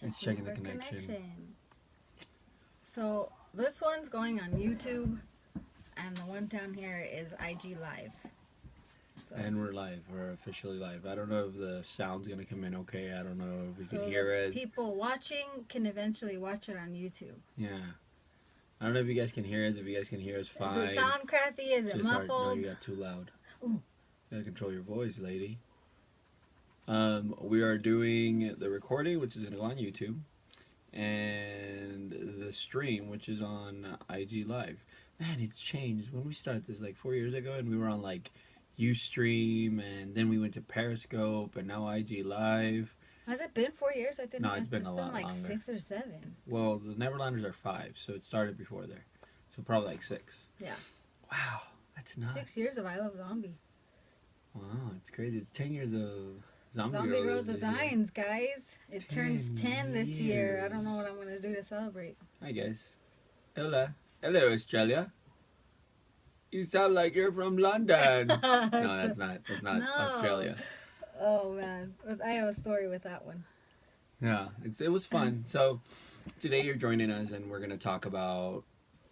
It's checking the connection. So this one's going on YouTube, and the one down here is IG Live. So, And we're live. We're officially live. I don't know if the sound's gonna come in okay. I don't know if you can hear us. People watching can eventually watch it on YouTube. Yeah. I don't know if you guys can hear us. If you guys can hear us, fine. Does it sound crappy? Is it muffled? No, you got too loud. Ooh. You gotta control your voice, lady. We are doing the recording, which is gonna go on YouTube, and the stream, which is on IG Live. Man, it's changed. When we started this like 4 years ago, and we were on like Ustream, and then we went to Periscope, and now IG Live. Has it been 4 years? I didn't. No, it's been a lot like longer. 6 or 7. Well, the Neverlanders are 5, so it started before there. So probably like 6. Yeah. Wow, that's nuts. 6 years of I Love Zombie. Wow, it's crazy. It's 10 years of Zombie Girl Designs, guys. It turns 10 this year. I don't know what I'm going to do to celebrate. Hi, guys. Hola. Hello, Australia. You sound like you're from London. No, that's not. That's not Australia. Oh, man. I have a story with that one. Yeah, it was fun. So today you're joining us, and we're going to talk about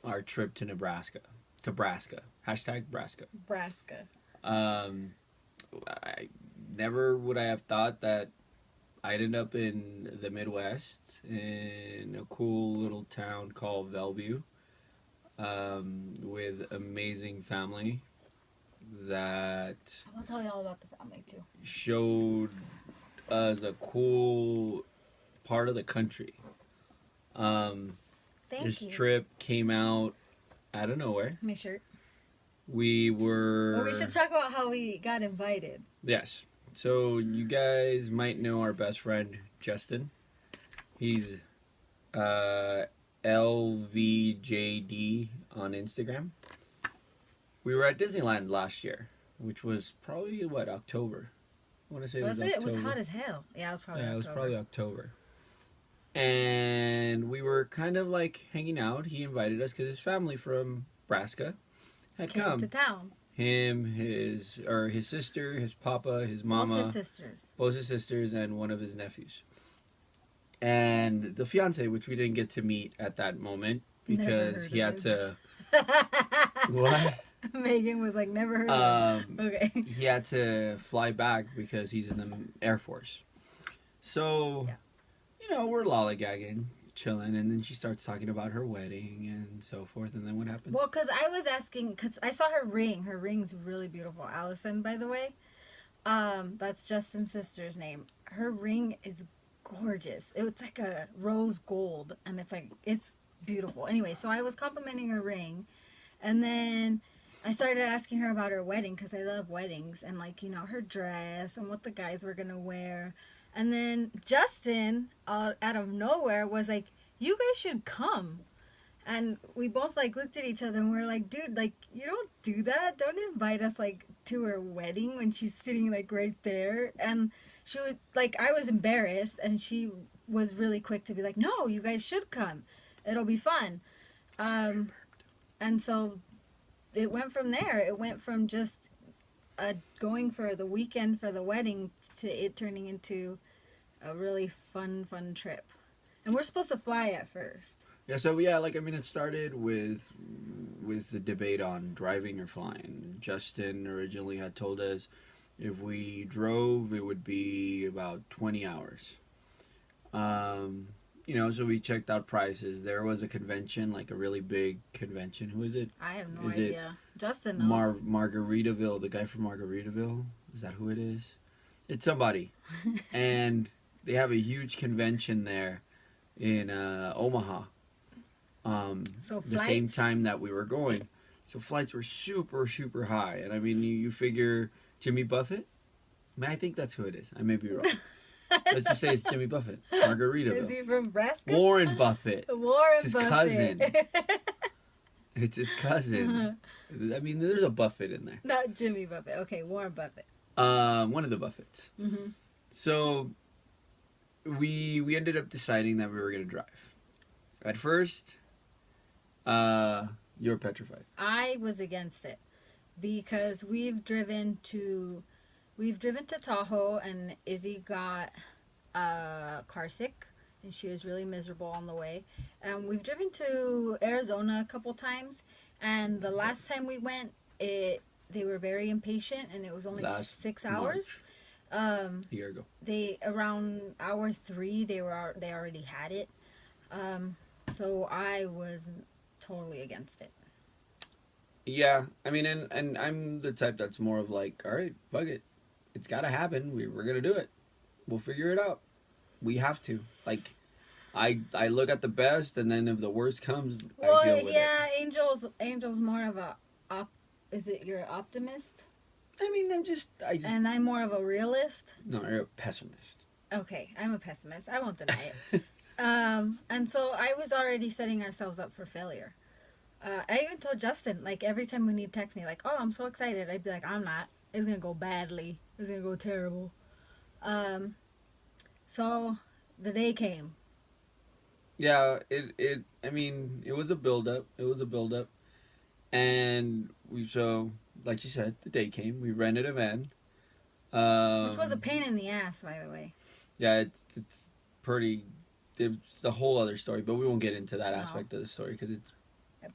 our trip to Nebraska. Nebraska. Hashtag Nebraska. Nebraska. I never would I have thought that I'd end up in the Midwest in a cool little town called Bellevue, with amazing family that I'll tell you all about the family too. showed us a cool part of the country. This trip came out out of nowhere. My shirt. We were... Well, we should talk about how we got invited. Yes. So you guys might know our best friend, Justin. He's LVJD on Instagram. We were at Disneyland last year, which was probably, October? I want to say it was October. It was hot as hell. Yeah, it was probably October. Yeah, it was probably October. And we were kind of like hanging out. He invited us because his family from Nebraska had come to town. Him, his sister, his papa, his mama. Both his sisters, and one of his nephews. And the fiance, which we didn't get to meet at that moment because he had to... What? Megan was like, never heard of him. Okay. He had to fly back because he's in the Air Force. So, we're lollygagging, chilling, and then she starts talking about her wedding and so forth, and then what happens? Well, because I was asking, because I saw her ring. Her ring's really beautiful. Allison, by the way. That's Justin's sister's name. Her ring is gorgeous. It's like a rose gold, and it's beautiful. Anyway, so I was complimenting her ring, and then I started asking her about her wedding, because I love weddings, and her dress and what the guys were gonna wear. And then Justin, out of nowhere, was like, you guys should come. And we both looked at each other and we're like, dude, you don't do that. Don't invite us to her wedding when she's sitting right there. And she would I was embarrassed, and she was really quick to be like, no, you guys should come. It'll be fun. And so it went from there. It went from just going for the weekend for the wedding to it turning into a really fun trip. And we're supposed to fly at first. Yeah, so it started with the debate on driving or flying. Justin originally had told us if we drove, it would be about 20 hours. So we checked out prices. There was a convention, a really big convention. Who is it? I have no idea. Justin knows. Margaritaville, the guy from Margaritaville. Is that who it is? It's somebody. And they have a huge convention there in Omaha. So the same time that we were going. So flights were super, super high. And you figure Jimmy Buffett? I think that's who it is. I may be wrong. Let's just say it's Jimmy Buffett. Margaritaville. Is he from Nebraska? Warren Buffett. It's his cousin. It's his cousin. There's a Buffett in there. Not Jimmy Buffett. Okay, Warren Buffett. One of the Buffetts. Mm-hmm. So we ended up deciding that we were going to drive. At first, you were petrified. I was against it because we've driven to We've driven to Tahoe, and Izzy got car sick, and she was really miserable on the way. And we've driven to Arizona a couple times, and the last time we went, they were very impatient, and it was only Last 6 hours. A year ago. They around hour 3, they already had it. So I was totally against it. Yeah, I mean, and I'm the type that's more of like, all right, fuck it, it's gotta happen. We're gonna do it. We'll figure it out. We have to. Like, I look at the best, and then if the worst comes, I deal with yeah, Angel's more of a is it you're an optimist? it. I mean, I just. And I'm more of a realist. No, you're a pessimist. Okay, I'm a pessimist. I won't deny it. And so I was already setting ourselves up for failure. I even told Justin, like, every time when he'd text me, like, oh, I'm so excited, I'd be like, I'm not. It's going to go badly. It's going to go terrible. So the day came. Yeah, I mean, it was a build-up. And so, like you said, the day came. We rented a van. Which was a pain in the ass, by the way. Yeah, it's pretty... It's a whole other story, but we won't get into that aspect of the story because it's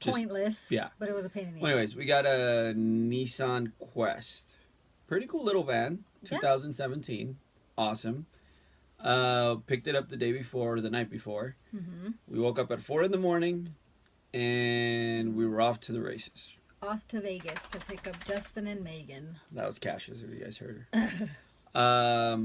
pointless. Yeah. But it was a pain in the ass. Anyways, we got a Nissan Quest. Pretty cool little van. 2017. Awesome. Picked it up the day before, or the night before. Mm-hmm. We woke up at 4 in the morning, and we were off to the races. Off to Vegas to pick up Justin and Megan. That was Cassius, if you guys heard her.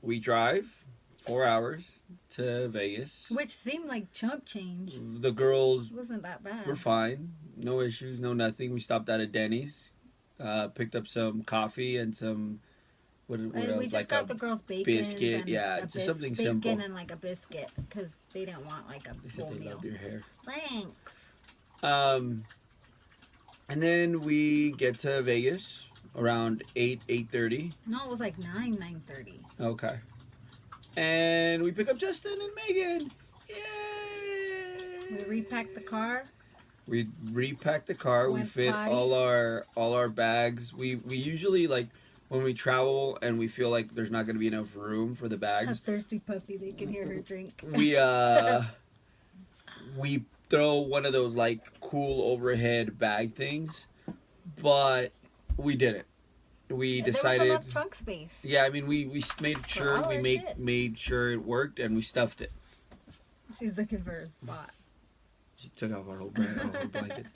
We drive 4 hours to Vegas. Which seemed like chump change. The girls wasn't that bad. We're fine. No issues, no nothing. We stopped at a Denny's. Picked up some coffee and some... What else? We just like got the girls bacon. Biscuit, yeah. Just something simple. Bacon and like a biscuit, because they didn't want like a full meal. They loved your hair. Thanks. And then we get to Vegas around 8:30. No, it was like 9:30. Okay. And we pick up Justin and Megan. Yay! We repacked the car. We repacked the car. We fit potty. all our bags. We usually, like, when we travel and we feel like there's not going to be enough room for the bags. A thirsty puppy. They can hear her drink. We throw one of those, like, cool overhead bag things, but we didn't. We decided. There was enough trunk space. Yeah, I mean, we made sure made sure it worked, and we stuffed it. She's looking for a spot. She took off our whole blankets.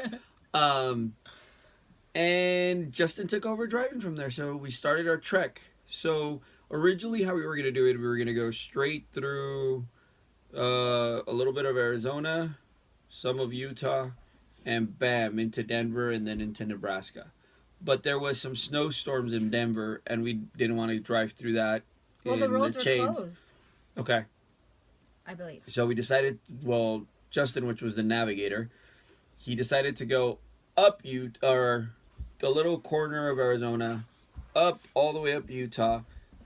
And Justin took over driving from there, so we started our trek. So originally, how we were gonna do it, we were gonna go straight through a little bit of Arizona, some of Utah, and bam, into Denver, and then into Nebraska. But there was some snowstorms in Denver, and we didn't want to drive through that. Well, the roads were closed. Okay. I believe. So we decided, well, Justin, which was the navigator, he decided to go up the little corner of Arizona, up all the way up Utah,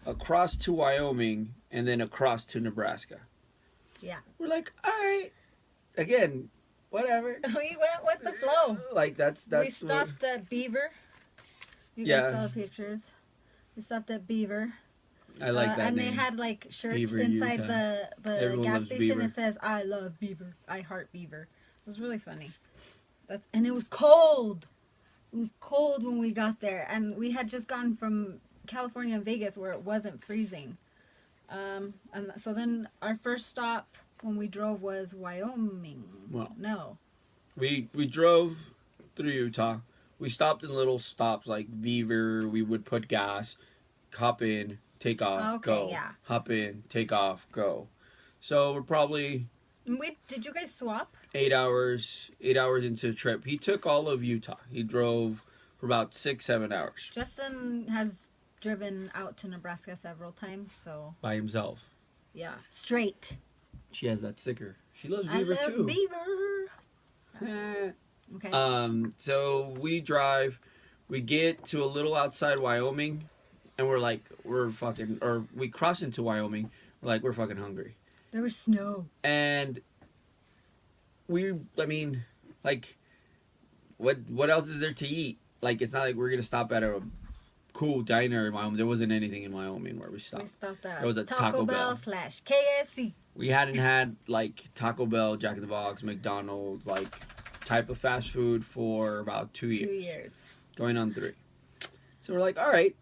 across to Wyoming, and then across to Nebraska. Yeah. We're like, all right. Again, whatever. We went with the flow. Like, that's we stopped at Beaver. You guys saw the pictures. We stopped at Beaver. I like that and name. they had like shirts Beaver, inside Utah. the gas station. It says, "I love Beaver. I heart Beaver." It was really funny. And it was cold. It was cold when we got there, and we had just gone from California and Vegas where it wasn't freezing. And so then our first stop when we drove was Wyoming. Well, no, we drove through Utah. We stopped in little stops like Beaver. We would put gas, hop in, take off, go. Yeah. Hop in, take off, go. So we're probably... Did you guys swap? 8 hours into the trip. He took all of Utah. He drove for about 6-7 hours. Justin has driven out to Nebraska several times, so... By himself. Yeah. Straight. She has that sticker. She loves Beaver too. Beaver. Okay. So we drive. We get to a little outside Wyoming, and we cross into Wyoming. We're fucking hungry. There was snow. And what else is there to eat? Like, it's not like we're gonna stop at a cool diner in Wyoming. There wasn't anything in Wyoming where we We stopped. stopped at There was a Taco Taco Bell. Bell / KFC. We hadn't had like Taco Bell, Jack in the Box, McDonald's, like type of fast food for about 2 years. 2 years. Going on 3. So we're like, all right,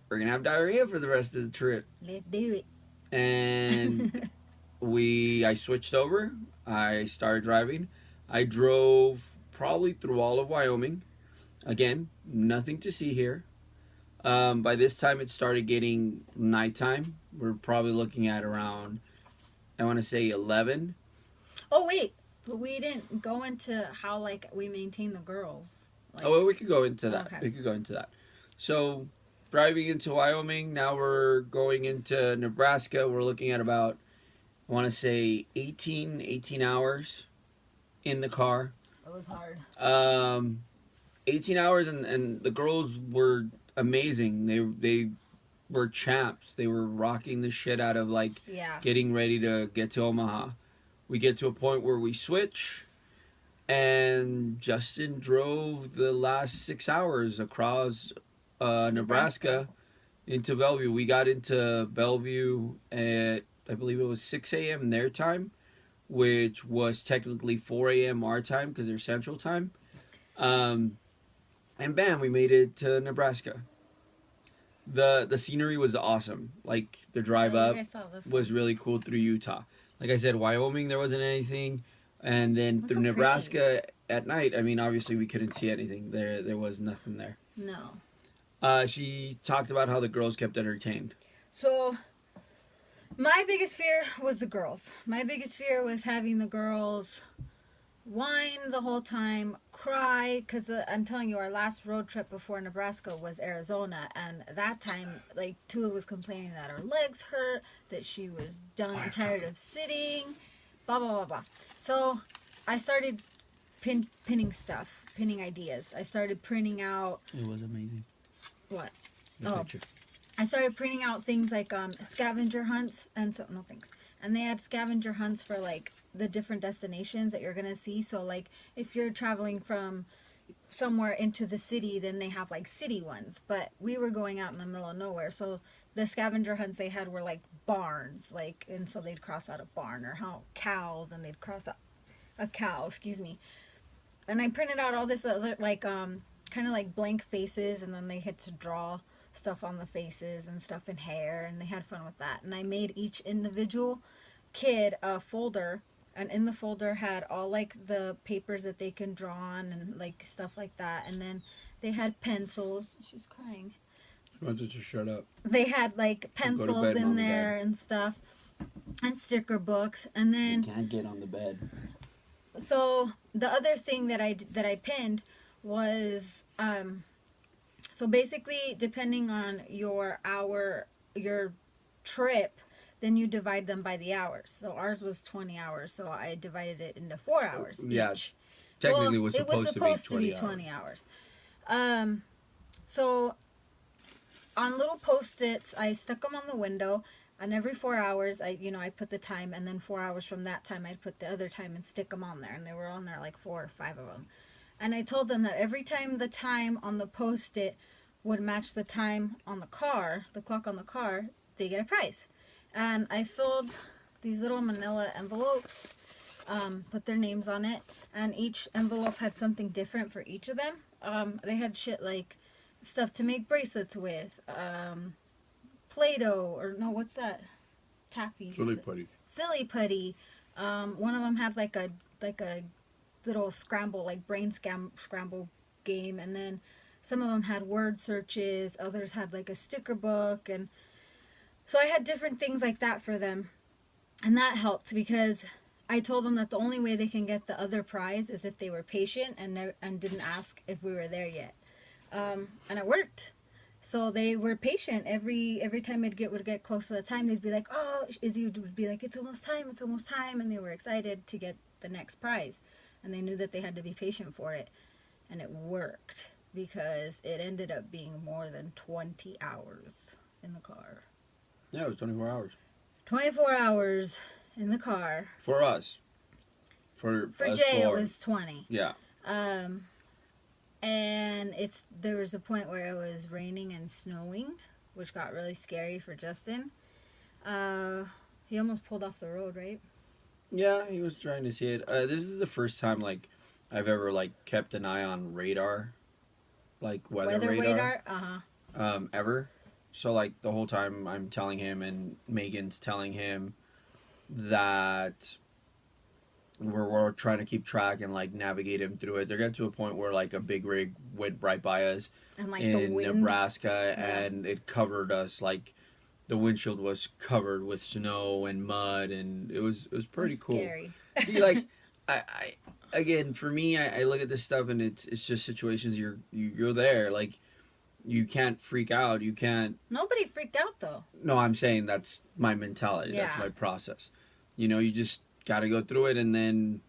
we're gonna have diarrhea for the rest of the trip. Let's do it. And I switched over. I started driving. I drove probably through all of Wyoming. Again, nothing to see here. By this time, it started getting nighttime. We're probably looking at around, I want to say 11. Oh wait, but we didn't go into how like we maintain the girls. Like, Oh, well, we could go into that. Okay. We could go into that. So, driving into Wyoming, now we're going into Nebraska. We're looking at about, I want to say 18 hours in the car. it was hard. 18 hours, and the girls were amazing. They were champs. They were rocking the shit out of like Yeah. getting ready to get to Omaha. We get to a point where we switch, and Justin drove the last 6 hours across Nebraska into Bellevue. We got into Bellevue at, I believe it was 6 a.m. their time, which was technically 4 a.m. our time because they're Central Time. And bam, we made it to Nebraska. The scenery was awesome. Like the drive up was really cool through Utah. Like I said, Wyoming there wasn't anything, and then Look through how Nebraska at night. I mean, obviously we couldn't see anything. There was nothing there. No. She talked about how the girls kept entertained. So, my biggest fear was the girls. My biggest fear was having the girls whine the whole time, cry, because I'm telling you, our last road trip before Nebraska was Arizona, and that time, like, Tula was complaining that her legs hurt, that she was done, tired of sitting, blah, blah, blah, blah. So, I started pinning ideas. I started printing out... It was amazing. What? The Oh. picture. I started printing out things like scavenger hunts, and so, no thanks. And they had scavenger hunts for, like, the different destinations that you're going to see. So, like, if you're traveling from somewhere into the city, then they have, like, city ones. But we were going out in the middle of nowhere. So, the scavenger hunts they had were, like, barns. Like, and so they'd cross out a barn. Or how cows, and they'd cross out a cow, excuse me. And I printed out all this, other, like, kind of like blank faces. And then they had to draw stuff on the faces and stuff in hair. And they had fun with that. And I made each individual kid a folder, and in the folder had all like the papers that they can draw on and like stuff like that. And then they had pencils. She's crying. She wanted to shut up. They had like pencils bed, in Mom, there and stuff, and sticker books. And then Can't get on the bed. so the other thing that I pinned was so basically depending on your trip, then you divide them by the hours. So ours was 20 hours, so I divided it into 4 hours Yeah, each. Technically, Well, it was supposed to be 20 hours. So on little Post-its, I stuck them on the window, and every 4 hours, I put the time, and then 4 hours from that time, I'd put the other time and stick them on there, and they were on there like 4 or 5 of them. And I told them that every time the time on the Post-it would match the time on the car, the clock on the car, they get a prize. And I filled these little manila envelopes, put their names on it, and each envelope had something different for each of them. They had shit like stuff to make bracelets with, Play-Doh, or no, what's that? Taffy. Silly putty. Silly putty. One of them had like a little scramble, like brain scramble game, and then some of them had word searches, others had like a sticker book, and so I had different things like that for them. And that helped because I told them that the only way they can get the other prize is if they were patient and didn't ask if we were there yet. And it worked. So they were patient. Every time it would get close to the time, they'd be like, oh, Izzy would be like, it's almost time. And they were excited to get the next prize. And they knew that they had to be patient for it. And it worked because it ended up being more than 20 hours in the car. Yeah, it was 24 hours. 24 hours in the car. For us. For us Jay, it four. was 20. Yeah. And there was a point where it was raining and snowing, which got really scary for Justin. He almost pulled off the road, right? Yeah, he was trying to see it. This is the first time like I've ever like kept an eye on radar, like weather radar, ever. So like the whole time I'm telling him and Megan's telling him that we're trying to keep track and like navigate him through it. They got to a point where like a big rig went right by us And like the in wind. Nebraska, and it covered us. Like the windshield was covered with snow and mud, and it was pretty cool. Scary. See, like I again for me, I look at this stuff and it's just situations you're there. Like you can't freak out. You can't. Nobody freaked out though. No, I'm saying that's my mentality. Yeah. That's my process. You know, you just got to go through it, and then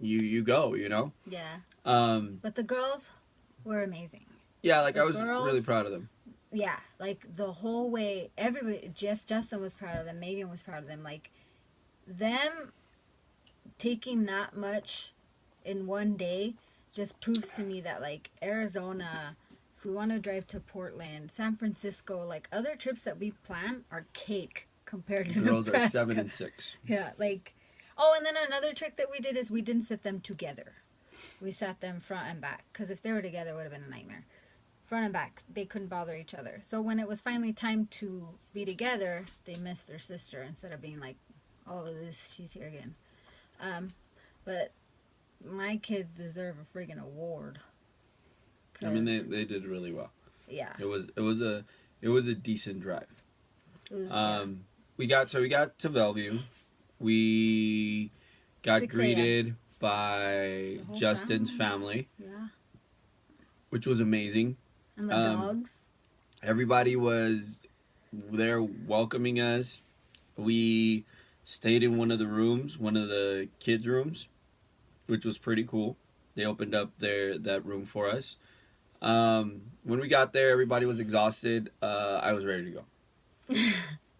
you go. You know. Yeah. Um. But the girls were amazing. Yeah, like The I was girls- really proud of them. Yeah, like the whole way, everybody, Justin was proud of them, Megan was proud of them. Like, them taking that much in one day just proves to me that, like, Arizona, if we want to drive to Portland, San Francisco, like, other trips that we plan are cake compared to Girls Nebraska. are 7 and 6. Yeah, like, oh, and then another trick that we did is we didn't sit them together. We sat them front and back, because if they were together, it would have been a nightmare. Front and back, they couldn't bother each other. So when it was finally time to be together, they missed their sister instead of being like, oh, she's here again. But my kids deserve a friggin' award. I mean, they did really well. Yeah. It was a decent drive. It was, We got to Bellevue. We got 6 a.m. greeted by The whole Justin's family, yeah. which was amazing. And the dogs. Everybody was there welcoming us. We stayed in one of the kids' rooms, which was pretty cool. They opened up that room for us. When we got there, everybody was exhausted. I was ready to go.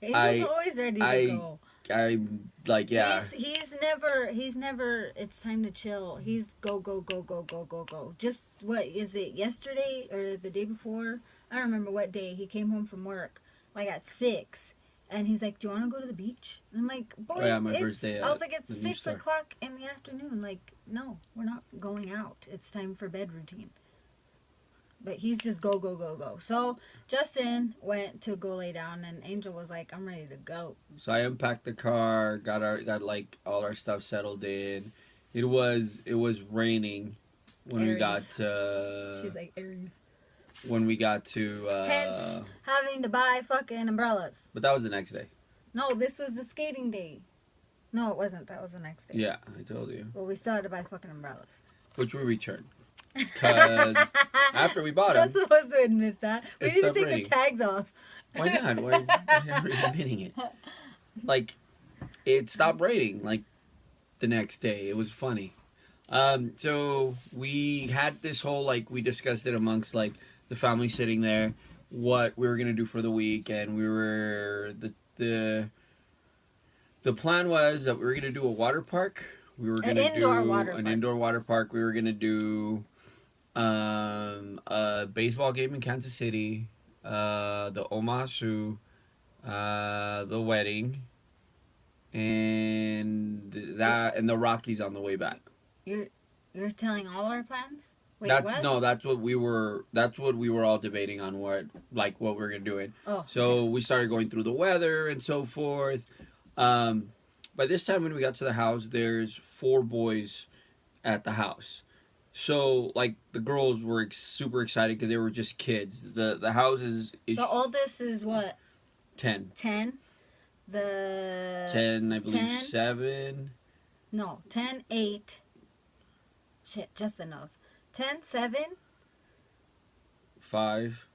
Angel's always ready to go. I'm like, yeah. He's never, it's time to chill. He's go. Just, what, is it yesterday or the day before? I don't remember what day. He came home from work, like at 6. And he's like, do you want to go to the beach? And I'm like, boy, Oh yeah, my first day. I was like, it's the new 6 store. o'clock in the afternoon. Like, no, we're not going out. It's time for bed routine. But he's just go. So Justin went to go lay down, and Angel was like, I'm ready to go. So I unpacked the car, got like all our stuff settled in. It was raining when Aries. we got to. She's like, Aries. When we got to. Hence, having to buy fucking umbrellas. But that was the next day. No, this was the skating day. No, it wasn't. That was the next day. Yeah, I told you. Well, we still had to buy fucking umbrellas. Which we returned. Because after we bought You're them. not supposed to admit that. We It need to stopped take raining. the tags off. Why not? Why are you admitting it? Like, it stopped raining, like, the next day. It was funny. So we had this whole, like, we discussed it amongst, like, the family sitting there, what we were going to do for the week, and we were, the plan was that we were going to do a water park. We were going to do an indoor water park. We were going to do a baseball game in Kansas City, the Omaha, the wedding, and the Rockies on the way back. You're telling all our plans? Wait, what? No, that's what we were all debating on what we're gonna do it. Oh. So we started going through the weather and so forth. By this time when we got to the house, there's 4 boys at the house. So like the girls were super excited because they were just kids. The house is the oldest is what? 10. 10. The 10, I believe 10? 7. No, 10, 8. Shit, Justin knows. 10, 7. 5.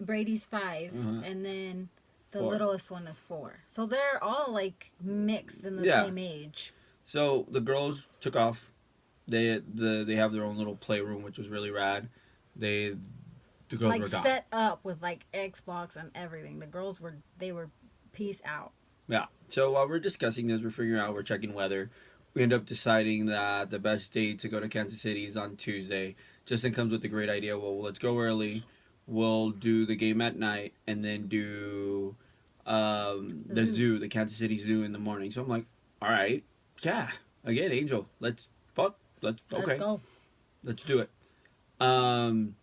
Brady's 5, Uh-huh. and then the 4. littlest one is 4. So they're all like mixed in the same age. So the girls took off. They have their own little playroom, which was really rad. The girls Like were gone. set up with like Xbox and everything. The girls were peace out. Yeah. So while we're discussing this, we're checking weather. We end up deciding that the best day to go to Kansas City is on Tuesday. Justin comes with a great idea. Well, let's go early. We'll do the game at night, and then do the zoo, the Kansas City Zoo in the morning. So I'm like, all right, yeah, again, Angel, let's Let's go. let's do it. Um,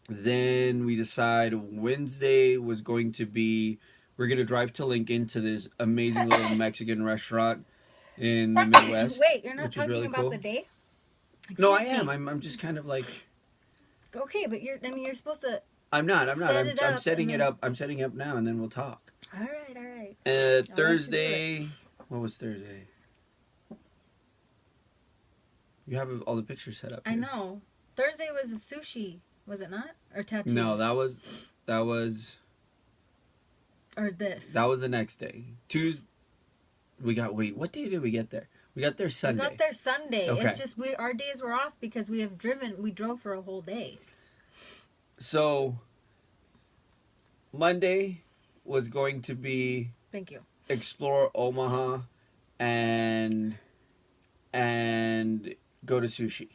then we decide Wednesday was going to be, we're gonna drive to Lincoln to this amazing little Mexican restaurant in the Midwest. Wait, you're not which is talking really about cool. the day? No, I Excuse am. me. I'm just kind of like. Okay, but you're supposed to. I'm not. I'm Set setting it it up up. I'm setting up now, and then we'll talk. All right, all right. Thursday. What was Thursday? You have all the pictures set up. I here. know. Thursday was sushi, was it not? Or tattoos? No, that was. Or this. That was the next day. Tuesday. Wait. What day did we get there? We got there Sunday. We got there Sunday. Okay. It's just our days were off because we drove for a whole day. So Monday was going to be Thank you. explore Omaha and go to sushi.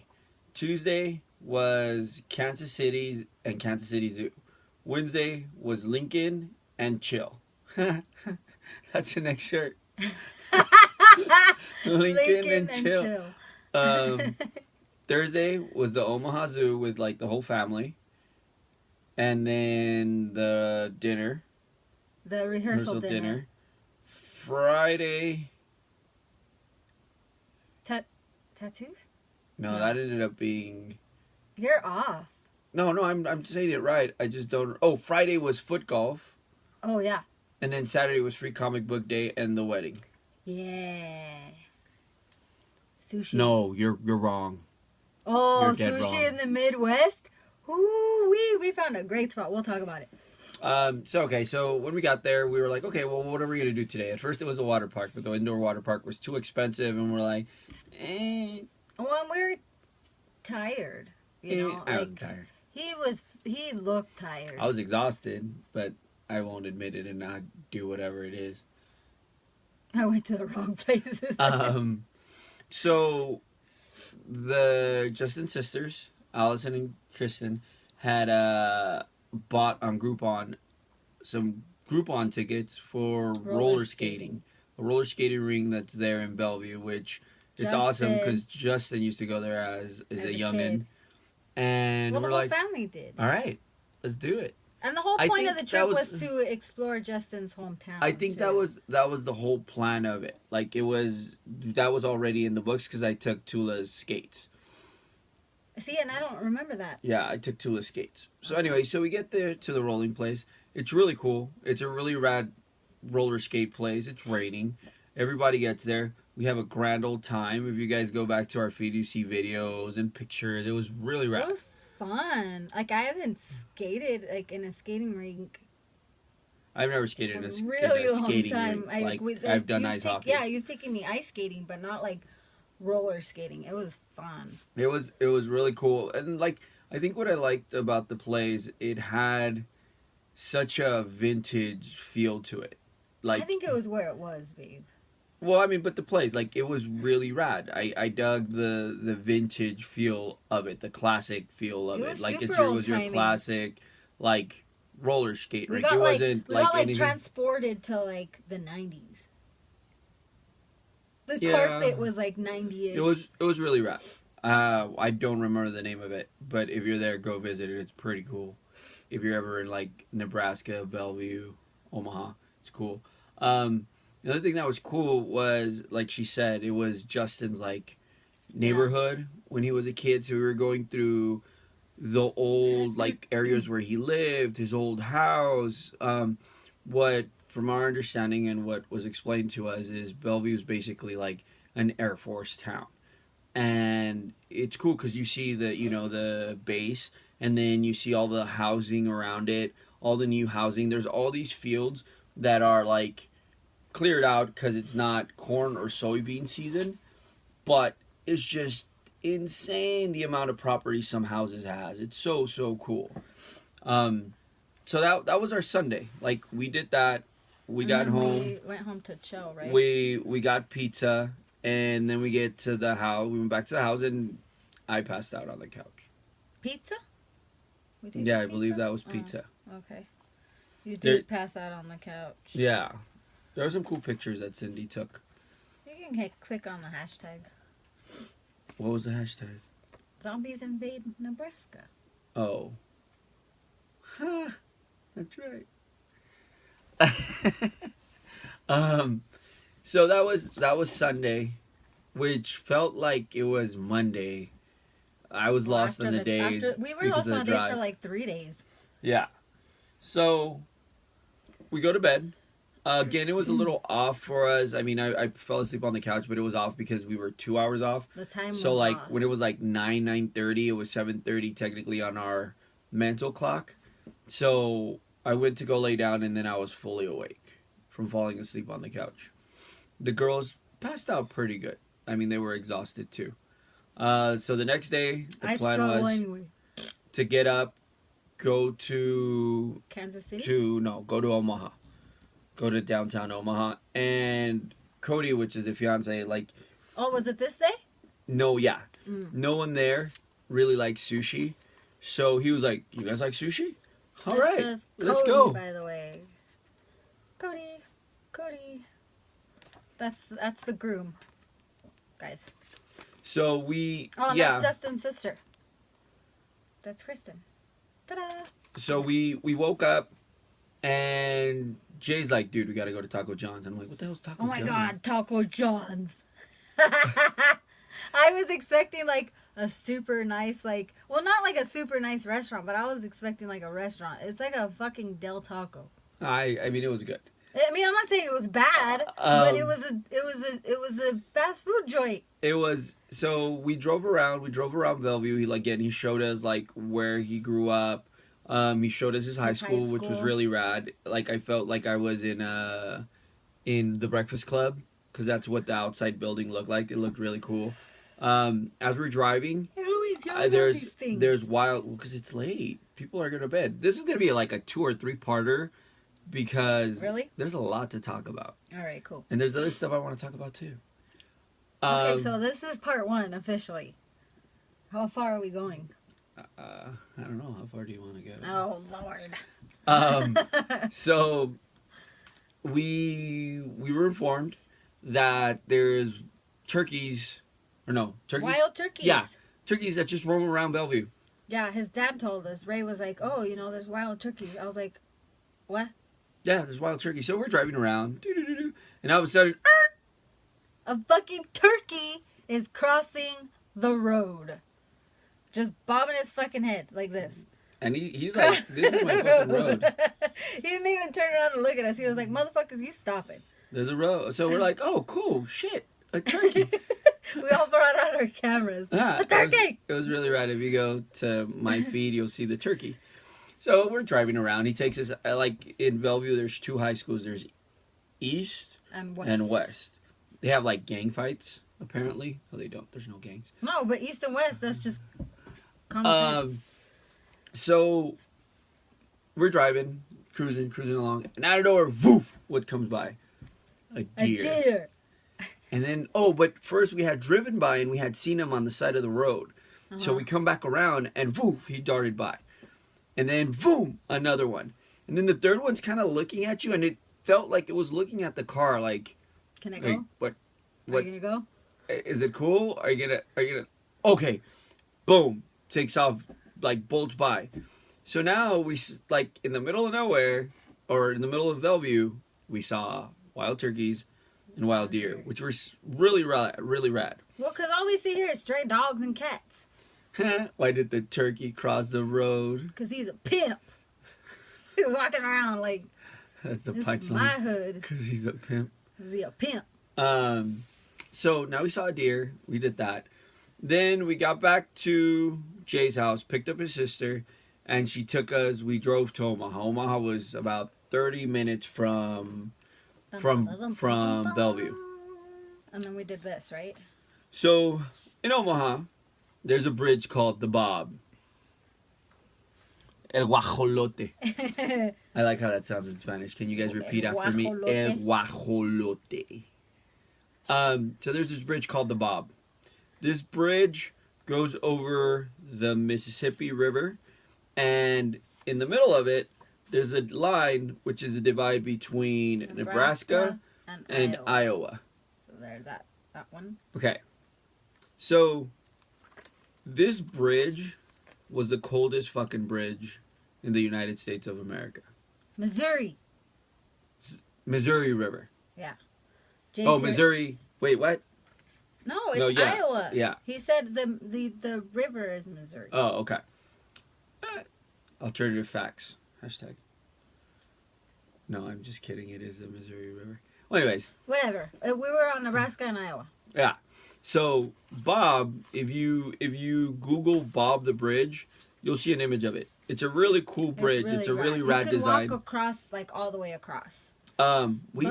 Tuesday was Kansas City and Kansas City Zoo. Wednesday was Lincoln and chill. That's the next shirt. Lincoln and chill. Thursday was the Omaha Zoo with like the whole family. And then the dinner. The rehearsal dinner. Friday. Tattoos? No, No. that ended up being. You're off. No, I'm saying it right. I just don't. Oh, Friday was foot golf, Oh, yeah. and then Saturday was free comic book day and the wedding. Yeah. Sushi. No, you're wrong. Oh, You're dead sushi wrong. in the Midwest? Ooh, we found a great spot. We'll talk about it. So when we got there, we were like, okay, well, what are we gonna do today? At first, it was a water park, but the indoor water park was too expensive, and we're like, Well, we were tired. You know, I was tired. He looked tired. I was exhausted, but I won't admit it and not do whatever it is. I went to the wrong places. So the Justin sisters, Allison and Kristen, had bought on Groupon some Groupon tickets for roller skating. A roller skating ring that's there in Bellevue, which it's awesome because Justin used to go there as a youngin'. Kid. And Well, we're the whole like, family did. all right, let's do it. And the whole I point think of the that trip was- was to explore Justin's hometown. I think too. that was the whole plan of it. Like that was already in the books because I took Tula's skates. See, and I don't remember that. Yeah, I took Tula's skates. So anyway, so we get there to the rolling place. It's really cool. It's a really rad roller skate place. It's raining. Everybody gets there. We have a grand old time. If you guys go back to our feed, you see videos and pictures. It was really rad. It was fun. Like, I haven't skated like in a skating rink I've never skated in a really long skating time. rink. I've done ice hockey. Yeah, you've taken me ice skating, but not like roller skating. It was fun. It was really cool. And like I think what I liked about the plays, it had such a vintage feel to it. Like I think it was where it was, babe. well, I mean, but the plays, like it was really rad. I dug the vintage feel of it, the classic feel of It it. was Like super it was your old-timey. classic like roller skate We rink. got It like wasn't we like got like anything. transported to like the 90s. The Yeah. carpet was like 90ish. It was really rad. I don't remember the name of it, but if you're there, go visit it. It's pretty cool. If you're ever in like Nebraska, Bellevue, Omaha, it's cool. The other thing that was cool was, like she said, it was Justin's like neighborhood when he was a kid. So we were going through the old like areas where he lived, his old house. What, from our understanding and what was explained to us, is Bellevue is basically like an Air Force town. And it's cool because you see the base, and then you see all the housing around it, all the new housing. There's all these fields that are like cleared out because it's not corn or soybean season, but it's just insane the amount of property some houses has. It's so cool. So that was our Sunday. Like we did that. We got home. We went home to chill, right? We got pizza, and then we get to the house. We went back to the house, and I passed out on the couch. Pizza? We did Yeah, get I believe pizza? that was pizza. Oh, okay. You There- did pass out on the couch. Yeah. There were some cool pictures that Cindy took. You can click on the hashtag. What was the hashtag? Zombies invade Nebraska. Oh. Huh. That's right. So that was Sunday, which felt like it was Monday. I was lost in the days. We were because lost of on the days drive. for like 3 days. Yeah. So we go to bed. Again, it was a little off for us. I mean, I fell asleep on the couch, but it was off because we were 2 hours off. The time So was like off. when it was like 9:30, it was 7:30 technically on our mental clock. So I went to go lay down and then I was fully awake from falling asleep on the couch. The girls passed out pretty good. I mean, they were exhausted too. So the next day, the I plan struggle was anyway. to get up, go to Kansas City? go to Omaha, go to downtown Omaha, and Cody, which is the fiance, like Oh, was it this day? no Mm. one there really likes sushi, so he was like, "You guys like sushi? All This right, is let's Cody, go." By the way, Cody. That's the groom, guys. So we Oh, and yeah. that's Justin's sister. That's Kristen. Ta-da! So we woke up, and Jay's like, "Dude, we gotta go to Taco John's." And I'm like, "What the hell's Taco Oh my John's?" God, Taco John's. I was expecting like a super nice, not like a super nice restaurant, but I was expecting like a restaurant. It's like a fucking Del Taco. I mean, it was good. I mean, I'm not saying it was bad, but it was a fast food joint. It was, so we drove around Bellevue. He showed us like where he grew up. He showed us his high school, which was really rad. Like I felt like I was in the Breakfast Club, because that's what the outside building looked like. It looked really cool. As we're driving, there's wild, because it's late. People are going to bed. This is going to be like a 2 or 3 parter, because there's a lot to talk about. All right, cool. And there's other stuff I want to talk about too. Okay, so this is part 1 officially. How far are we going? I don't know. How far do you want to go? Oh Lord. So we were informed that there's turkeys. Wild turkeys. Yeah, turkeys that just roam around Bellevue. Yeah, his dad told us. Ray was like, "Oh, there's wild turkeys." I was like, "What?" Yeah, there's wild turkeys. So we're driving around, and all of a sudden, a fucking turkey is crossing the road, just bobbing his fucking head like this. And he's like, "This is my fucking road." He didn't even turn around and look at us. He was like, "Motherfuckers, you stop it." There's a road. So we're like, "Oh, cool, shit, a turkey." We all brought out our cameras. Yeah, a turkey! It was really rad. If you go to my feed, you'll see the turkey. So we're driving around. He takes us, like in Bellevue, there's 2 high schools. There's East and West. They have like gang fights, apparently. No, they don't. There's no gangs. No, but East and West, that's just common sense. So we're driving, cruising along, and out of nowhere, woof, what comes by? A deer. A deer. And then, but first we had driven by and we had seen him on the side of the road. Uh-huh. So we come back around and woof, he darted by. And then, boom, another one. And then the third one's kind of looking at you, and it felt like it was looking at the car like, "Can I go? What? Are you going to go? Is it cool? Are you gonna, okay. Boom. Takes off, like, bolts by. So now we, like, in the middle of nowhere, or in the middle of Bellevue, we saw wild turkeys and wild deer, which were really rad. Well, because all we see here is stray dogs and cats. Why did the turkey cross the road? Because he's a pimp. He's walking around like, that's the this punchline. is my hood. Because he's a pimp. Is he a pimp? So now we saw a deer. We did that. Then we got back to Jay's house, picked up his sister, and she took us. We drove to Omaha. Omaha was about 30 minutes from Bellevue. And then we did this, right? So in Omaha, there's a bridge called the Bob. El Guajolote. I like how that sounds in Spanish. Can you guys repeat after me? El Guajolote. So there's this bridge called the Bob. This bridge goes over the Mississippi River, and in the middle of it, there's a line which is the divide between Nebraska and Iowa. So there's that one. Okay. So this bridge was the coldest fucking bridge in the United States of America. Missouri. Missouri River. Yeah. Missouri. Wait, what? No, it's Iowa. Yeah. He said the river is Missouri. Oh, okay. Alternative facts. Hashtag. No, I'm just kidding. It is the Missouri River. Well, anyways. Whatever. We were on Nebraska and Iowa. Yeah. So Bob, if you Google Bob the Bridge, you'll see an image of it. It's a really cool bridge. It's a really rad design. You can walk across, like, all the way across. We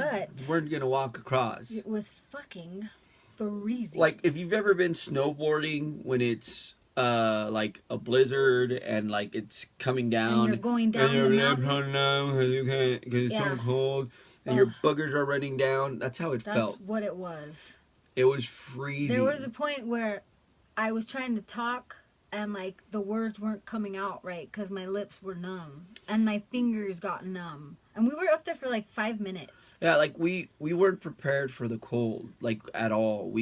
weren't gonna walk across. It was fucking freezing. Like, if you've ever been snowboarding when it's like a blizzard and like it's coming down, and you're going down the mountain, because it's so cold, and your boogers are running down. That's how it felt. That's what it was. It was freezing. There was a point where I was trying to talk and like the words weren't coming out right because my lips were numb and my fingers got numb, and we were up there for like 5 minutes. Yeah, like we weren't prepared for the cold, like, at all.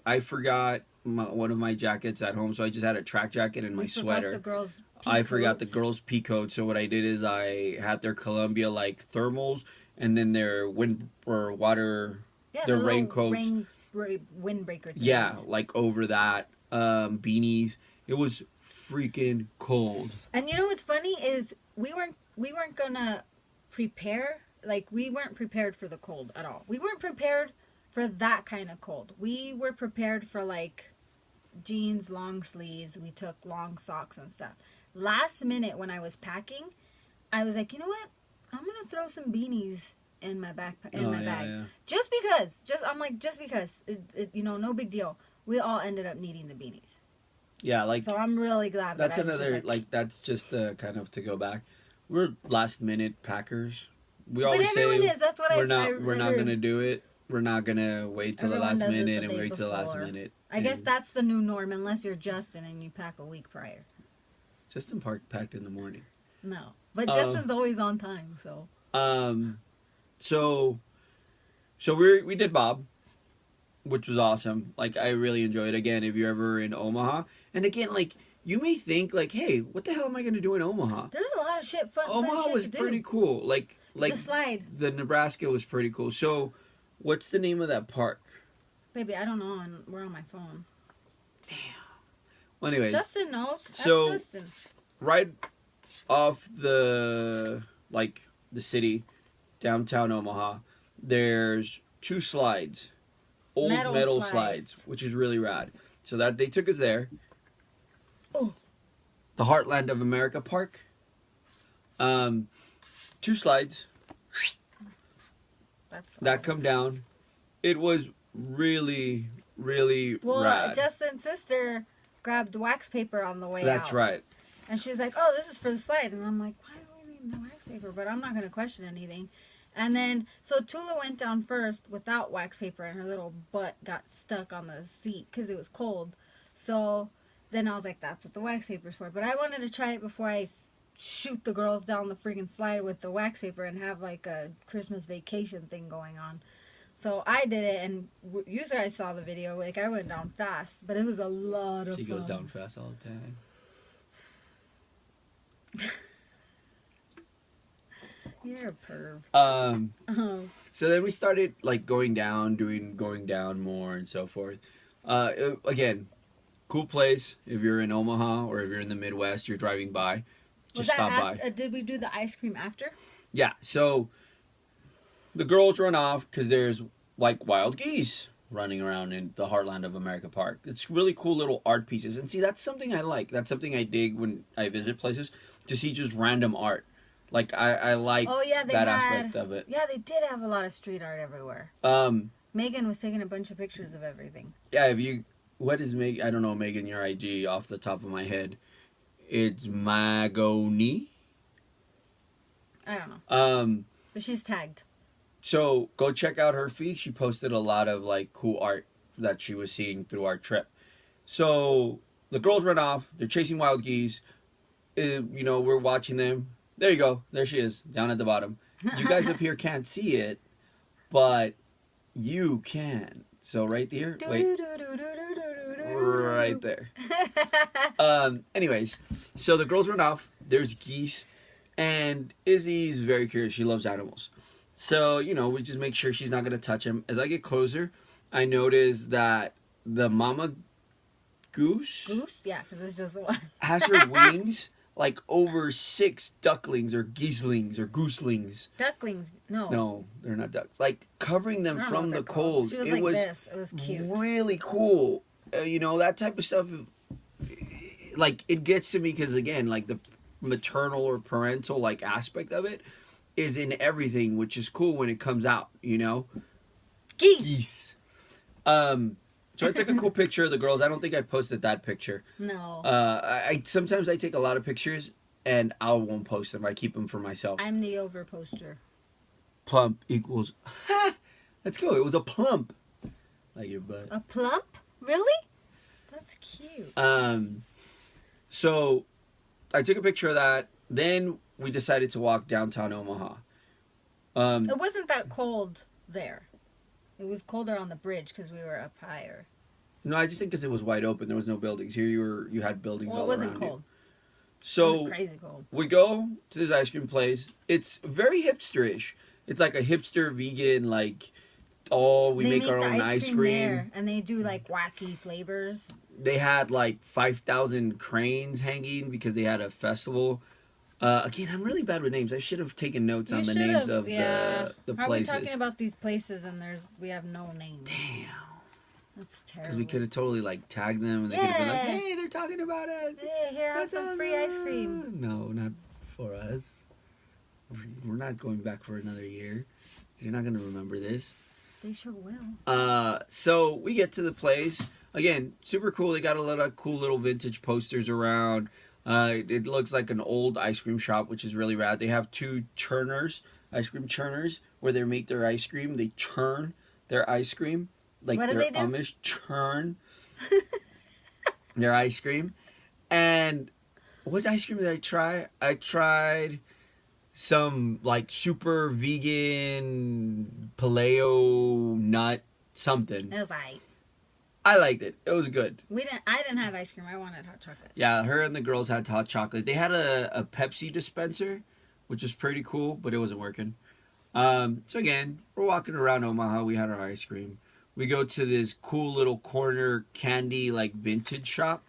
I forgot one of my jackets at home, so I just had a track jacket and my sweater. I forgot the girls' pea coat, so what I did is I had their Columbia like thermals and then their wind or water, their raincoats, windbreaker things. Yeah, like over that, beanies. It was freaking cold. And you know what's funny is we weren't gonna prepare. Like, we weren't prepared for the cold at all. We weren't prepared for that kind of cold. We were prepared for, like, jeans, long sleeves. We took long socks and stuff. Last minute when I was packing, I was like, you know what? I'm going to throw some beanies in my bag. Yeah. Just because. No big deal. We all ended up needing the beanies. Yeah, like... So I'm really glad that's that's just kind of to go back. We're last minute packers. We always say we're not gonna do it. We're not gonna wait till the last minute and wait till the last minute. I guess that's the new norm, unless you're Justin and you pack a week prior. Justin packed in the morning. No, but Justin's always on time. So we did Bob, which was awesome. Like, I really enjoyed it. Again, if you're ever in Omaha, and again, like, you may think like, hey, what the hell am I gonna do in Omaha? There's a lot of shit fun. Omaha was pretty cool. Like the slide. The Nebraska was pretty cool. So, what's the name of that park? Baby, I don't know, and we're on my phone. Damn. Well, anyways. Justin knows. That's Justin. Right off the city, downtown Omaha, there's 2 slides. Old metal slides, which is really rad. So that they took us there. Oh. The Heartland of America Park. 2 slides that come down. It was really, really rad. Justin's sister grabbed wax paper on the way out. That's right. And she's like, oh, this is for the slide. And I'm like, why do we need the wax paper? But I'm not going to question anything. And then, so Tula went down first without wax paper, and her little butt got stuck on the seat because it was cold. So then I was like, that's what the wax paper's for. But I wanted to try it before I shoot the girls down the freaking slide with the wax paper and have like a Christmas vacation thing going on. So I did it, and you guys saw the video. Like, I went down fast, but it was a lot of fun. She goes down fast all the time. You're a perv. So then we started like going down more and so forth. Again, cool place if you're in Omaha or if you're in the Midwest, you're driving by. Just stop by. Did we do the ice cream after? Yeah. So the girls run off because there's like wild geese running around in the Heartland of America Park. It's really cool little art pieces. And see, that's something I like. That's something I dig when I visit places, to see just random art. Like, I like that aspect of it. Yeah, they did have a lot of street art everywhere. Megan was taking a bunch of pictures of everything. Yeah, what is Megan? I don't know, Megan, your IG off the top of my head. It's Magoni. I don't know. But she's tagged. So go check out her feed. She posted a lot of like cool art that she was seeing through our trip. So the girls run off. They're chasing wild geese. We're watching them. There you go. There she is, down at the bottom. You guys up here can't see it, but you can. So right there, wait, right there. Anyways, so the girls run off. There's geese, and Izzy's very curious. She loves animals. So, we just make sure she's not going to touch him. As I get closer, I notice that the mama goose? Goose? Yeah, because it's just one. Has her wings like over 6 ducklings or geeslings or gooselings. Ducklings? No. No, they're not ducks. Like covering them from the cold. She was like this. It was cute. Really cool. That type of stuff, like, it gets to me because, again, like, the maternal or parental, like, aspect of it is in everything, which is cool when it comes out, Geese. So I took a cool picture of the girls. I don't think I posted that picture. No. I sometimes I take a lot of pictures and I won't post them. I keep them for myself. I'm the over poster. Plump equals. Let's go. It was a plump. Like your butt. A plump? Really? That's cute. So I took a picture of that. Then we decided to walk downtown Omaha. It wasn't that cold there. It was colder on the bridge because we were up higher. No, I just think because it was wide open. There was no buildings. Here you had buildings all around. Well, it wasn't cold. So it wasn't crazy cold. We go to this ice cream place. It's very hipsterish. It's like a hipster vegan, like, we make our own ice cream. There, and they do like wacky flavors. They had like 5,000 cranes hanging because they had a festival. Again, I'm really bad with names. I should have taken notes on the names of the places. How are we talking about these places and we have no names? Damn. That's terrible. Because we could have totally like tagged them and they could have been like, hey, they're talking about us. Hey, here, have some free ice cream. No, not for us. We're not going back for another year. You're not going to remember this. They sure will. So we get to the place. Again, super cool. They got a lot of cool little vintage posters around. It looks like an old ice cream shop, which is really rad. They have 2 ice cream churners, where they make their ice cream. They churn their ice cream. Like what do their they do? Amish churn their ice cream. And what ice cream did I try? I tried some like super vegan paleo nut something. It was aight. I liked it. It was good. I didn't have ice cream. I wanted hot chocolate. Yeah, her and the girls had hot chocolate. They had a Pepsi dispenser, which was pretty cool, but it wasn't working. So again, we're walking around Omaha. We had our ice cream. We go to this cool little corner candy, like, vintage shop.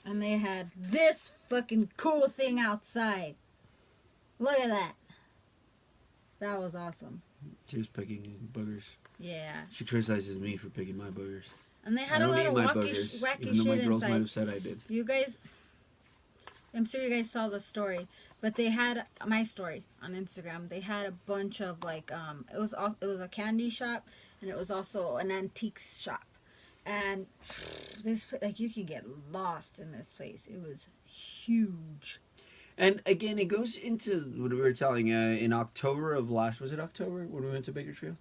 And they had this fucking cool thing outside. Look at that. That was awesome. She was picking boogers. Yeah. She criticizes me for picking my boogers. And they had a lot of wacky even shit though my girls inside. might have said I did. You guys, I'm sure you guys saw the story, but they had my story on Instagram. They had a bunch of like, it was a candy shop, and it was also an antique shop, and this, like, you can get lost in this place. It was huge. And again, it goes into what we were telling in October of was it October when we went to Bakersfield?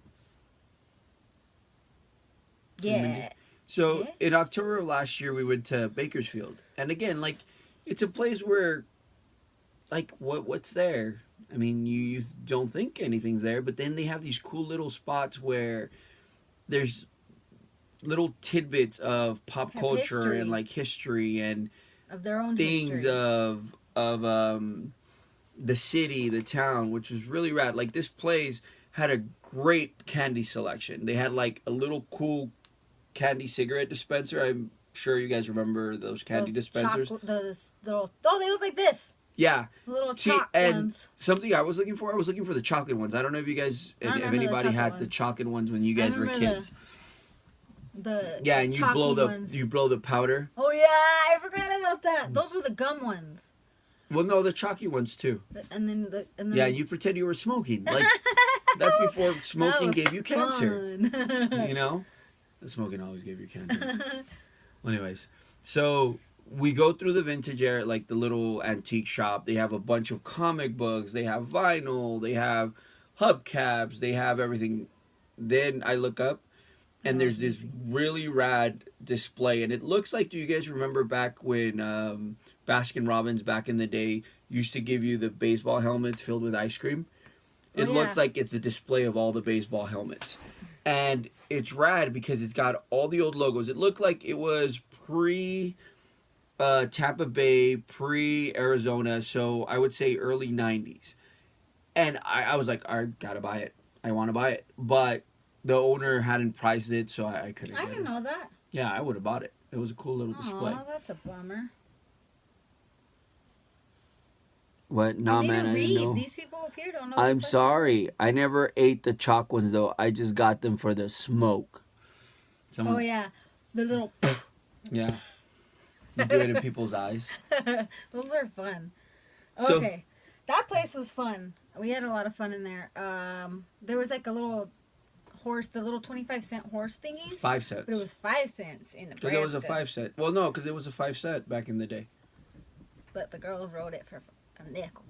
Yeah. So in October of last year, we went to Bakersfield, and again, like, it's a place where, like, what's there? I mean, you don't think anything's there, but then they have these cool little spots where there's little tidbits of pop culture history. and like history and Of their own things history. of the city, the town, which was really rad. Like, this place had a great candy selection. They had like a little cool candy cigarette dispenser. I'm sure you guys remember those candy dispensers. Those little, they look like this. Yeah. The little and ones. something I was looking for the chocolate ones. I don't know if you guys, if anybody had the chocolate ones when you guys were kids. Yeah, and you blow the powder. Oh yeah, I forgot about that. Those were the gum ones. Well, no, the chalky ones too. And then yeah, you pretend you were smoking. Like, that's before smoking gave you cancer. You know, smoking always gave you cancer. Well, anyways, so we go through the vintage area, like the little antique shop. They have a bunch of comic books. They have vinyl. They have hubcaps. They have everything. Then I look up, and there's this really rad display, and it looks like, do you guys remember back when Baskin Robbins back in the day used to give you the baseball helmets filled with ice cream? It looks like it's a display of all the baseball helmets, and it's rad because it's got all the old logos. It looked like it was pre Tampa Bay, pre Arizona, so I would say early 90s. And I was like, I gotta buy it. I want to buy it, but the owner hadn't priced it, so I couldn't get it. I didn't know that. Yeah, I would have bought it. It was a cool little display. Oh, that's a bummer. What? Nah, man, I didn't know. These people up here don't know. I'm sorry. I never ate the chalk ones, though. I just got them for the smoke. Oh, yeah. The little... Yeah. You do it in people's eyes. Those are fun. Okay. That place was fun. We had a lot of fun in there. There was like a little horse, the little 25-cent horse thingy. 5 cents. But it was 5 cents in Nebraska. Because it was a 5 cent. Well, no, because it was a 5 cent back in the day. But the girls rode it for a nickel.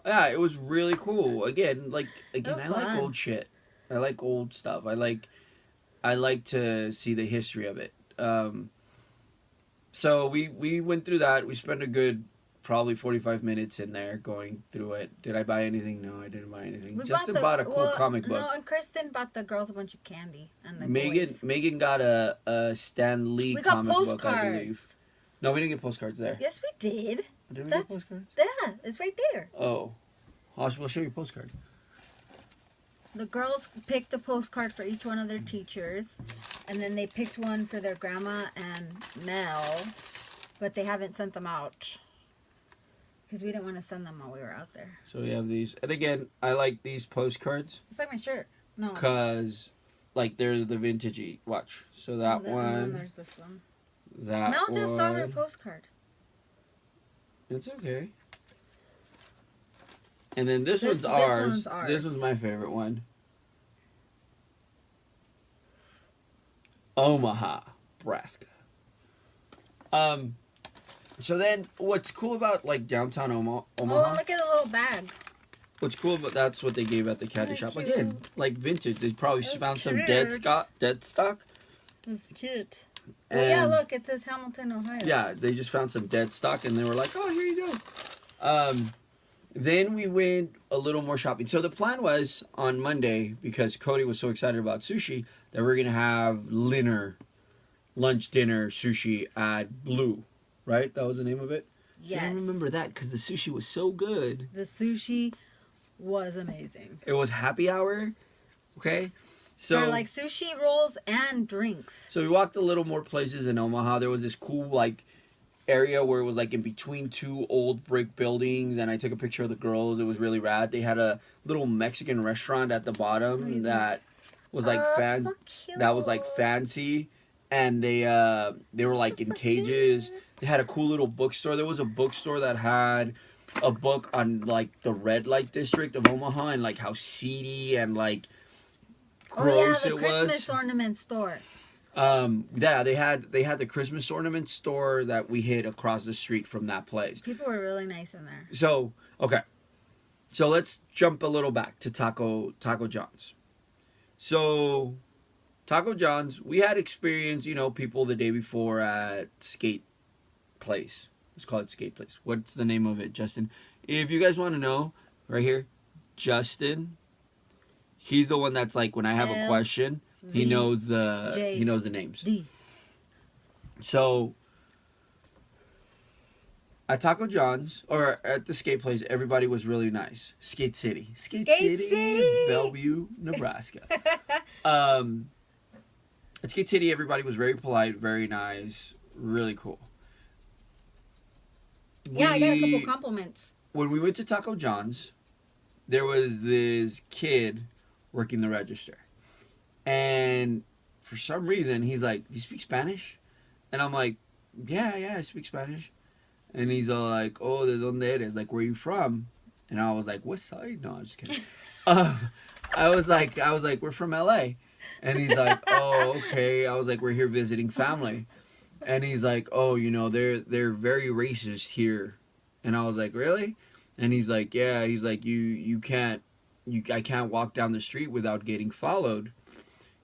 Yeah, it was really cool. Again, I fun. like old shit. I like old stuff. I like to see the history of it. So we went through that. We spent a good probably 45 minutes in there going through it. Did I buy anything? No, I didn't buy anything. Justin bought a cool comic book. No, and Kristen bought the girls a bunch of candy. And the Megan got a Stan Lee comic book, I believe. No, we didn't get postcards there. Yes, we did. Did we get postcards? Yeah, it's right there. Oh. We'll show you a postcard. The girls picked a postcard for each one of their teachers, and then they picked one for their grandma and Mel, but they haven't sent them out because we didn't want to send them while we were out there. So we have these, and again, I like these postcards. It's like my shirt. No. Because, they're the vintagey. Watch. So that one. And then there's this one. That Mel one. just saw her postcard. It's okay. And then this one's ours. This one's my favorite one. Omaha, Nebraska. So then, what's cool about downtown Omaha? Oh, look at the little bag. What's cool about that's what they gave at the candy shop. Cute. Again, vintage. They probably found some dead stock. That's cute. Oh yeah, look, it says Hamilton, Ohio. Yeah, they just found some dead stock, and they were like, "Oh, here you go." Then we went a little more shopping. So the plan was on Monday, because Cody was so excited about sushi, that we're gonna have lunch, dinner, sushi at Blue, right? That was the name of it. Yes. See, I remember that because the sushi was so good. The sushi was amazing. It was happy hour, okay? So for sushi rolls and drinks. So we walked a little more places in Omaha. There was this cool area where it was in between two old brick buildings, and I took a picture of the girls. It was really rad. They had a little Mexican restaurant at the bottom that was fancy, and they were in cages. They had a cool little bookstore. There was a bookstore that had a book on the red light district of Omaha and how seedy and gross it was. Christmas ornament store. Yeah, they had the Christmas ornament store that we hit across the street from that place. People were really nice in there. So, okay. So let's jump a little back to Taco John's. So, Taco John's, we had experienced, people the day before at Skate Place. Let's call it Skate Place. What's the name of it, Justin? If you guys want to know, right here, Justin, he's the one that's when I have a question, he knows the names. D. So at Taco John's or at the skate place, everybody was really nice. Skate City, Bellevue, Nebraska. At Skate City, everybody was very polite, very nice, really cool. Yeah, I got a couple compliments. When we went to Taco John's, there was this kid working the register. And for some reason, he's like, "You speak Spanish?" And I'm like, yeah, I speak Spanish. And he's all like, "Oh, ¿de dónde eres? Where are you from?" And I was like, "West Side?" No, I'm just kidding. I was like, "We're from LA." And he's like, "Oh, okay." I was like, "We're here visiting family." And he's like, "Oh, they're very racist here." And I was like, "Really?" And he's like, "Yeah." He's like, I can't walk down the street without getting followed.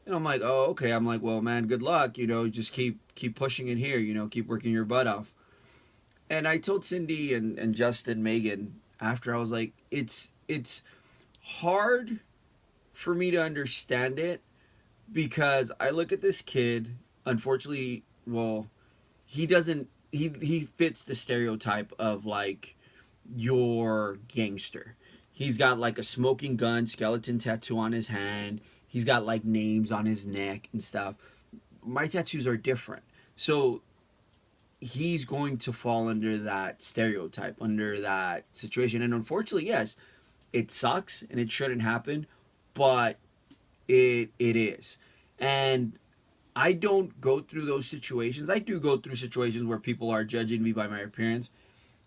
And I'm like, oh, okay. I'm like, well, man, good luck. Just keep pushing it here. Keep working your butt off. And I told Cindy and Justin, Megan, after, I was like, it's hard for me to understand it, because I look at this kid. Unfortunately, well, he doesn't. He fits the stereotype of like your gangster. He's got like a smoking gun, skeleton tattoo on his hand. He's got like names on his neck and stuff. My tattoos are different. So he's going to fall under that stereotype, under that situation. And unfortunately, yes, it sucks and it shouldn't happen, but it is. And I don't go through those situations. I do go through situations where people are judging me by my appearance.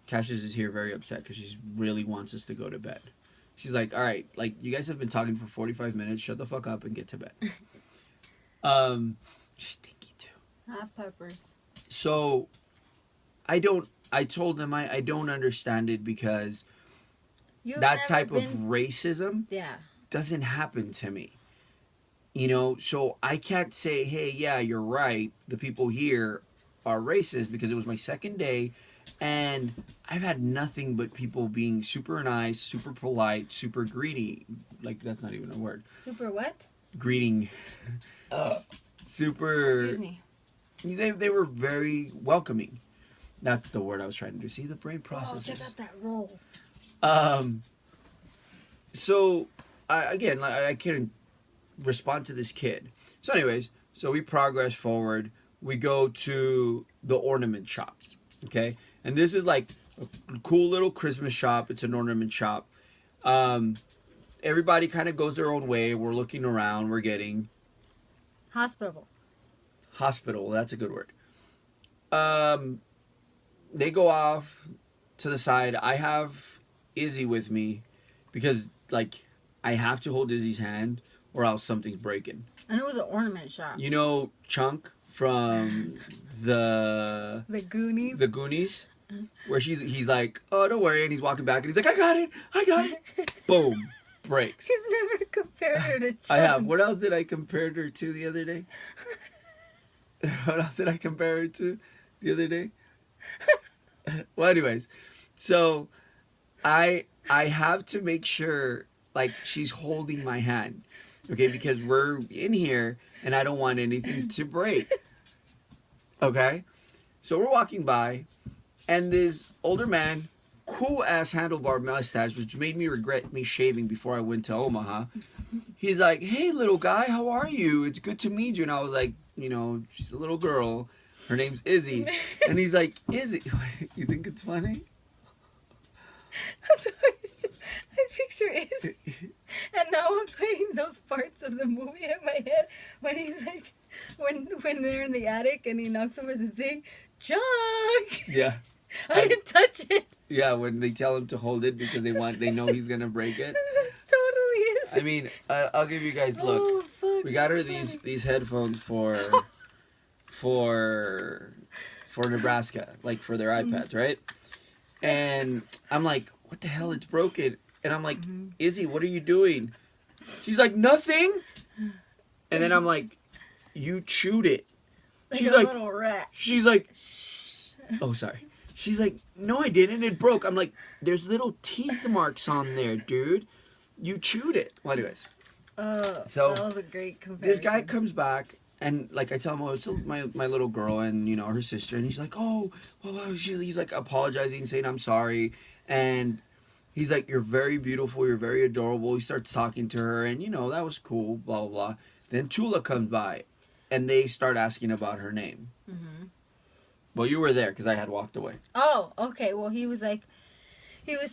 Cassius is here very upset because she really wants us to go to bed. She's like, all right, like, you guys have been talking for 45 minutes. Shut the fuck up and get to bed. She's stinky too. Hot peppers. So, I told them I don't understand it, because You've that never type of been... racism Yeah. doesn't happen to me. So I can't say, hey, yeah, you're right. The people here are racist, because it was my second day. And I've had nothing but people being super nice, super polite, super greedy. Like, that's not even a word. Super what? Greeting. Super. Excuse me. They were very welcoming. That's the word I was trying to do. See, the brain Oh, processes. check out that roll. So, I couldn't respond to this kid. So anyways, so we progress forward. We go to the ornament shop. Okay? And this is like a cool little Christmas shop. It's an ornament shop. Everybody kind of goes their own way. We're looking around. We're getting... Hospitable. Hospital. That's a good word. They go off to the side. I have Izzy with me because, like, I have to hold Izzy's hand or else something's breaking. And it was an ornament shop. You know Chunk from the Goonies? Where he's like, oh, don't worry, and he's walking back and he's like, I got it. Boom. Breaks. You've never compared her to Chunk. I have. What else did I compare her to the other day? What else did I compare her to the other day? Well, anyways, so I have to make sure, like, she's holding my hand, okay, because we're in here and I don't want anything to break. Okay, so we're walking by, and this older man, cool ass handlebar mustache, which made me regret me shaving before I went to Omaha. He's like, "Hey, little guy, how are you? It's good to meet you." And I was like, she's a little girl. Her name's Izzy. And he's like, Izzy, you think it's funny? I picture Izzy. And now I'm playing those parts of the movie in my head when he's like, when they're in the attic and he knocks over the thing, Junk! Yeah. I didn't touch it. Yeah, when they tell him to hold it because they know he's gonna break it. That's totally Izzy. I mean, I'll give you guys, look. Oh, fuck, we got her that's these headphones for Nebraska, like for their iPads, right? And I'm like, what the hell? It's broken. And I'm like, Izzy, what are you doing? She's like, nothing. And then I'm like, you chewed it. like She's a like, little rat. she's like, oh, sorry. She's like, no, I didn't. It broke. I'm like, there's little teeth marks on there, dude. You chewed it. Well, anyways. So that was a great comparison. this guy comes back, and like I tell him, oh, it's my little girl and her sister, and he's like, oh, well, he's like apologizing, saying I'm sorry, and he's like, you're very beautiful, you're very adorable. He starts talking to her, and that was cool, blah blah blah. Then Tula comes by, and they start asking about her name. Mm-hmm. Well, you were there because I had walked away. Oh, okay. Well, he was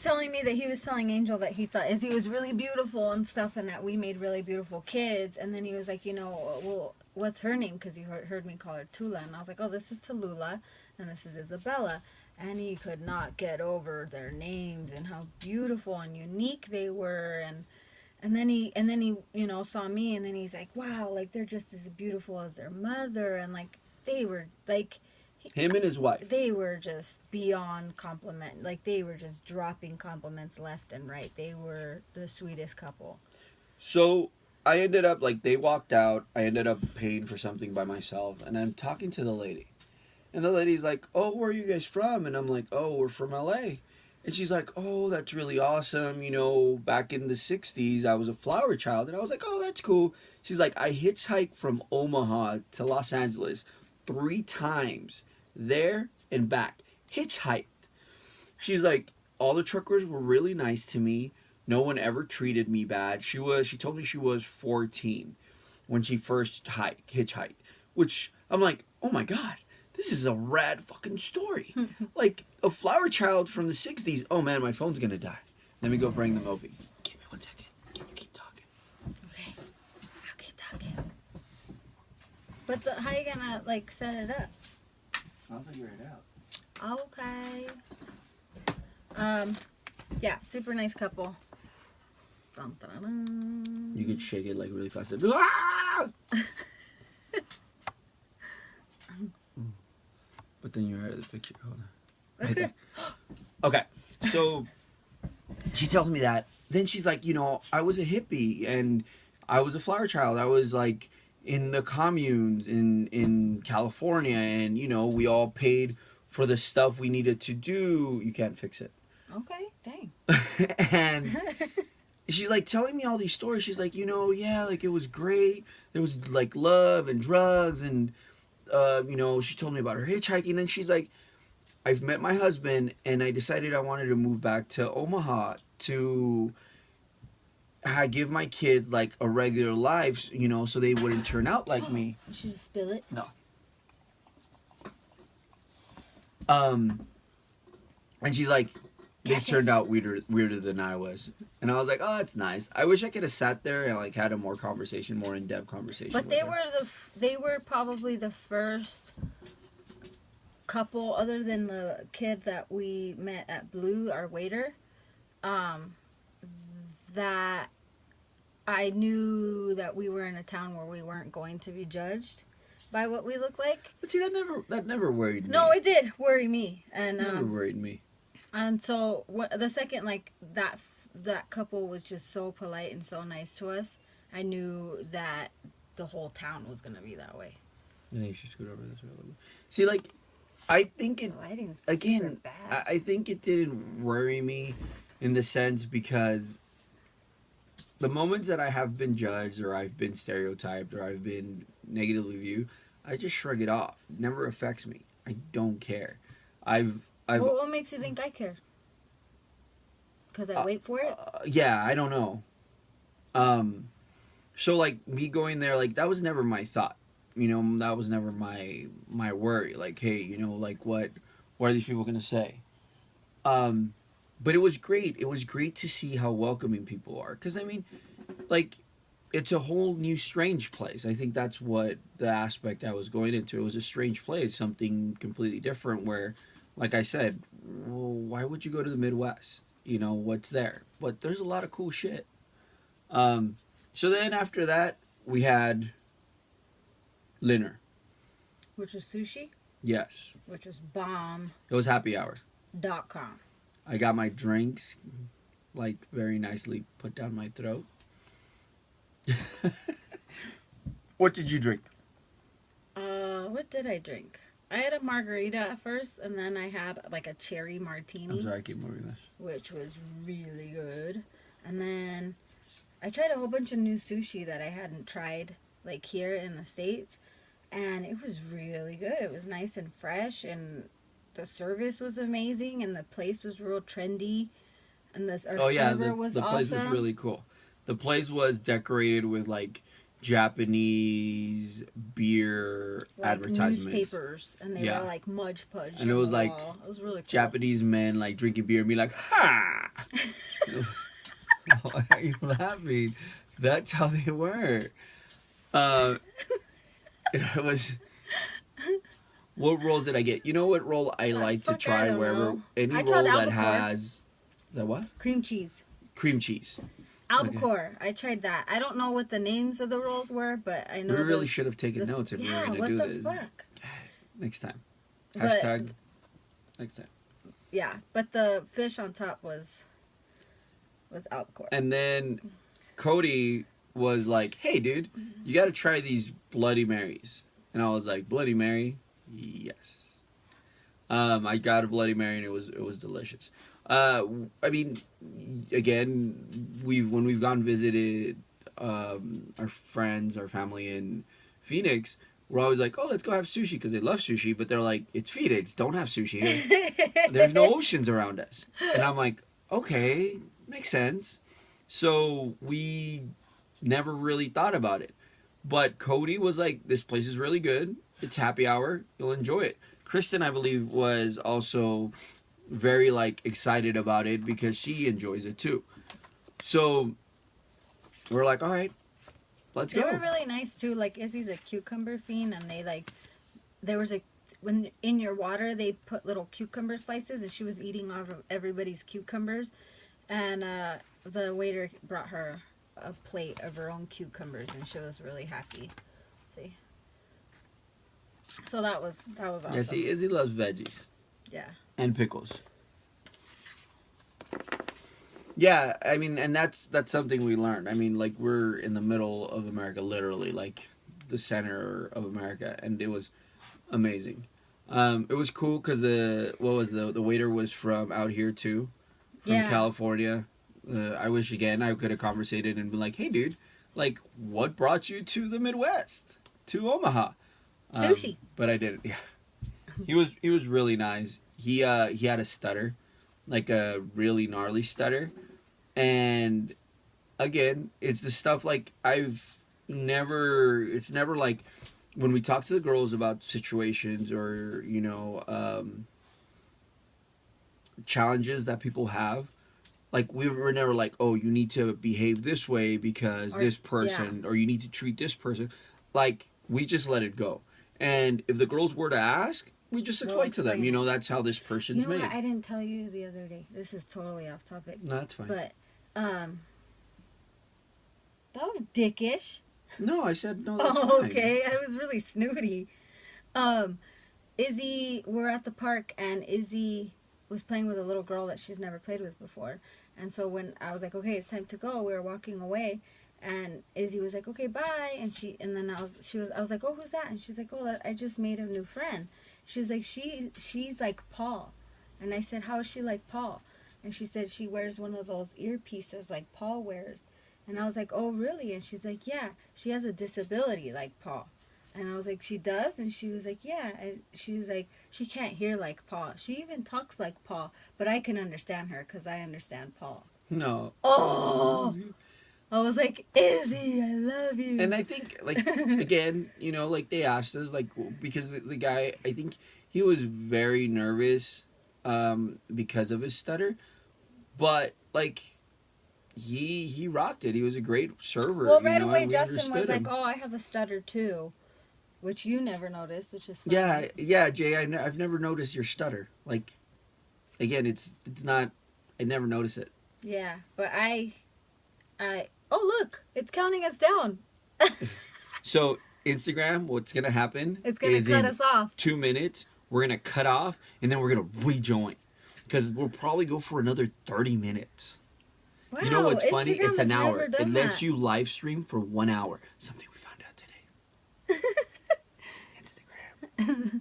telling me that he was telling Angel that he thought Izzy was really beautiful and stuff, and that we made really beautiful kids. And then he was like, well, what's her name? Because he heard me call her Tula. And I was like, oh, this is Tallulah, and this is Isabella. And he could not get over their names and how beautiful and unique they were. And then he saw me, and then he's like, wow, like, they're just as beautiful as their mother. And, like, they were, like... Him and his wife. They were just beyond compliment. Like, they were just dropping compliments left and right. They were the sweetest couple. So, I ended up, like, they walked out. I ended up paying for something by myself. And I'm talking to the lady. And the lady's like, oh, where are you guys from? And I'm like, oh, we're from LA. And she's like, oh, that's really awesome. You know, back in the 60s, I was a flower child. And I was like, oh, that's cool. She's like, I hitchhiked from Omaha to Los Angeles 3 times, there and back. Hitchhiked. She's like, all the truckers were really nice to me. No one ever treated me bad. She told me she was 14 when she first hitchhiked. Which, I'm like, oh my God. This is a rad fucking story. Like, a flower child from the 60s. Oh man, my phone's gonna die. Let me go bring the movie. Give me 1 second. Can you keep talking? Okay. I'll keep talking. But how you gonna, like, set it up? I'll figure it out. Okay. Yeah, super nice couple. Dun, dun, dun. You could shake it, like, really fast. Ah! But then you're out of the picture. Hold on. That's good. Okay, so she tells me that. Then she's like, you know, I was a hippie and I was a flower child. I was like in the communes in California, and you know, we all paid for the stuff we needed to do. You can't fix it. Okay, dang. And she's like telling me all these stories. She's like, you know, yeah, like it was great. There was like love and drugs and you know, she told me about her hitchhiking. Then she's like, I've met my husband and I decided I wanted to move back to Omaha to give my kids like a regular life, you know, so they wouldn't turn out like me. You should just spill it. No. And she's like, they turned out weirder than I was. And I was like, oh, that's nice. I wish I could have sat there and like had a more in-depth conversation. But they were probably the first couple, other than the kid that we met at Blue, our waiter, that I knew that we were in a town where we weren't going to be judged by what we look like. But see, that never worried me. No, it did worry me, and never worried me. And so the second, like, that couple was just so polite and so nice to us, I knew that the whole town was gonna be that way. Yeah, you should scoot over this way a little bit. See, like, I think it again. I think it didn't worry me in the sense because the moments that I have been judged or I've been stereotyped or I've been negatively viewed, I just shrug it off. It never affects me. I don't care. What makes you think I care? Because I wait for it? Yeah, I don't know. So, like, me going there, like, that was never my thought. You know, that was never my worry. Like, hey, you know, like, what are these people going to say? But it was great. It was great to see how welcoming people are. Because, I mean, like, it's a whole new strange place. I think that's what the aspect I was going into. It was a strange place, something completely different where, like I said, well, why would you go to the Midwest? You know, what's there? But there's a lot of cool shit. So then after that, we had dinner. Which was sushi? Yes. Which was bomb. It was happy hour. .com. I got my drinks, like, very nicely put down my throat. What did you drink? What did I drink? I had a margarita at first, and then I had like a cherry martini. I'm sorry, I keep moving this. Which was really good. And then I tried a whole bunch of new sushi that I hadn't tried, like, here in the States. And it was really good. It was nice and fresh, and the service was amazing, and the place was real trendy. And our server was awesome. The place was really cool. The place was decorated with, like, Japanese beer, like, advertisements. Newspapers, and they were like Mudge Pudge. And it was like it was really cool. Japanese men like drinking beer and be like, ha! Why are you laughing? That's how they were. It was. What rolls did I get? You know what roll I like to try wherever any roll that has that what? Cream cheese. Cream cheese. Albacore. Okay. I tried that. I don't know what the names of the rolls were, but I know. We really should have taken notes if we were going to do this. What the fuck? Next time. Hashtag next time. Yeah, but the fish on top was albacore. And then Cody was like, "Hey, dude, you got to try these Bloody Marys." And I was like, "Bloody Mary, yes." I got a Bloody Mary and it was delicious. I mean, again, when we've gone visited our friends, our family in Phoenix, we're always like, "Oh, let's go have sushi," because they love sushi. But they're like, "It's Phoenix, don't have sushi here. There's no oceans around us." And I'm like, "Okay, makes sense." So we never really thought about it. But Cody was like, "This place is really good. It's happy hour. You'll enjoy it." Kristen, I believe, was also very like excited about it because she enjoys it too. So we're like, "All right, let's They go." were really nice too. Like Izzy's a cucumber fiend, and they like there was a when in your water they put little cucumber slices, and she was eating off of everybody's cucumbers, and the waiter brought her a plate of her own cucumbers, and she was really happy. See, so that was awesome. Yeah, see, Izzy loves veggies. Yeah. And pickles. Yeah, I mean, and that's something we learned. I mean, like, we're in the middle of America, literally, like the center of America, and it was amazing. It was cool because the waiter was from out here too, from California. I wish again I could have conversated and been like, "Hey, dude, like, what brought you to the Midwest, to Omaha?" Sushi. But I didn't. Yeah, he was really nice. He had a stutter, like a really gnarly stutter, and again, it's the stuff like it's never like when we talk to the girls about situations or challenges that people have, like we were never like, "Oh, you need to behave this way because this person," or "You need to treat this person," like we just let it go. And if the girls were to ask, we just explain to them, that's how this person's made. What? I didn't tell you the other day. This is totally off topic. No, that's fine. But, that was dickish. No, I said no, that's fine. Okay. I was really snooty. Izzy, we're at the park, and Izzy was playing with a little girl that she's never played with before. And so when I was like, "Okay, it's time to go," we were walking away. And Izzy was like, "Okay, bye." And then I was like, "Oh, who's that?" And she's like, "Oh, I just made a new friend." She's like, she's like Paul. And I said, "How is she like Paul?" And she said she wears one of those earpieces like Paul wears. And I was like, "Oh, really?" And she's like, "Yeah, she has a disability like Paul." And I was like, "She does?" And she was like, "Yeah." And she was like, "She can't hear like Paul. She even talks like Paul, but I can understand her because I understand Paul." No. Oh. I was like, "Izzy, I love you." And I think, like, again, like they asked us, like, because the guy, I think he was very nervous because of his stutter. But, like, he rocked it. He was a great server. Well, right away, Justin was like, "Oh, I have a stutter too," which you never noticed, which is funny. Yeah, Jay, I've never noticed your stutter. Like, again, it's not, I never notice it. Yeah, but oh, look, it's counting us down. So, Instagram, what's going to happen? It's going to cut us off. 2 minutes, we're going to cut off, and then we're going to rejoin. Because we'll probably go for another 30 minutes. Wow, you know what's funny? Instagram It's an hour. It lets that. you live stream for 1 hour. Something we found out today. Instagram.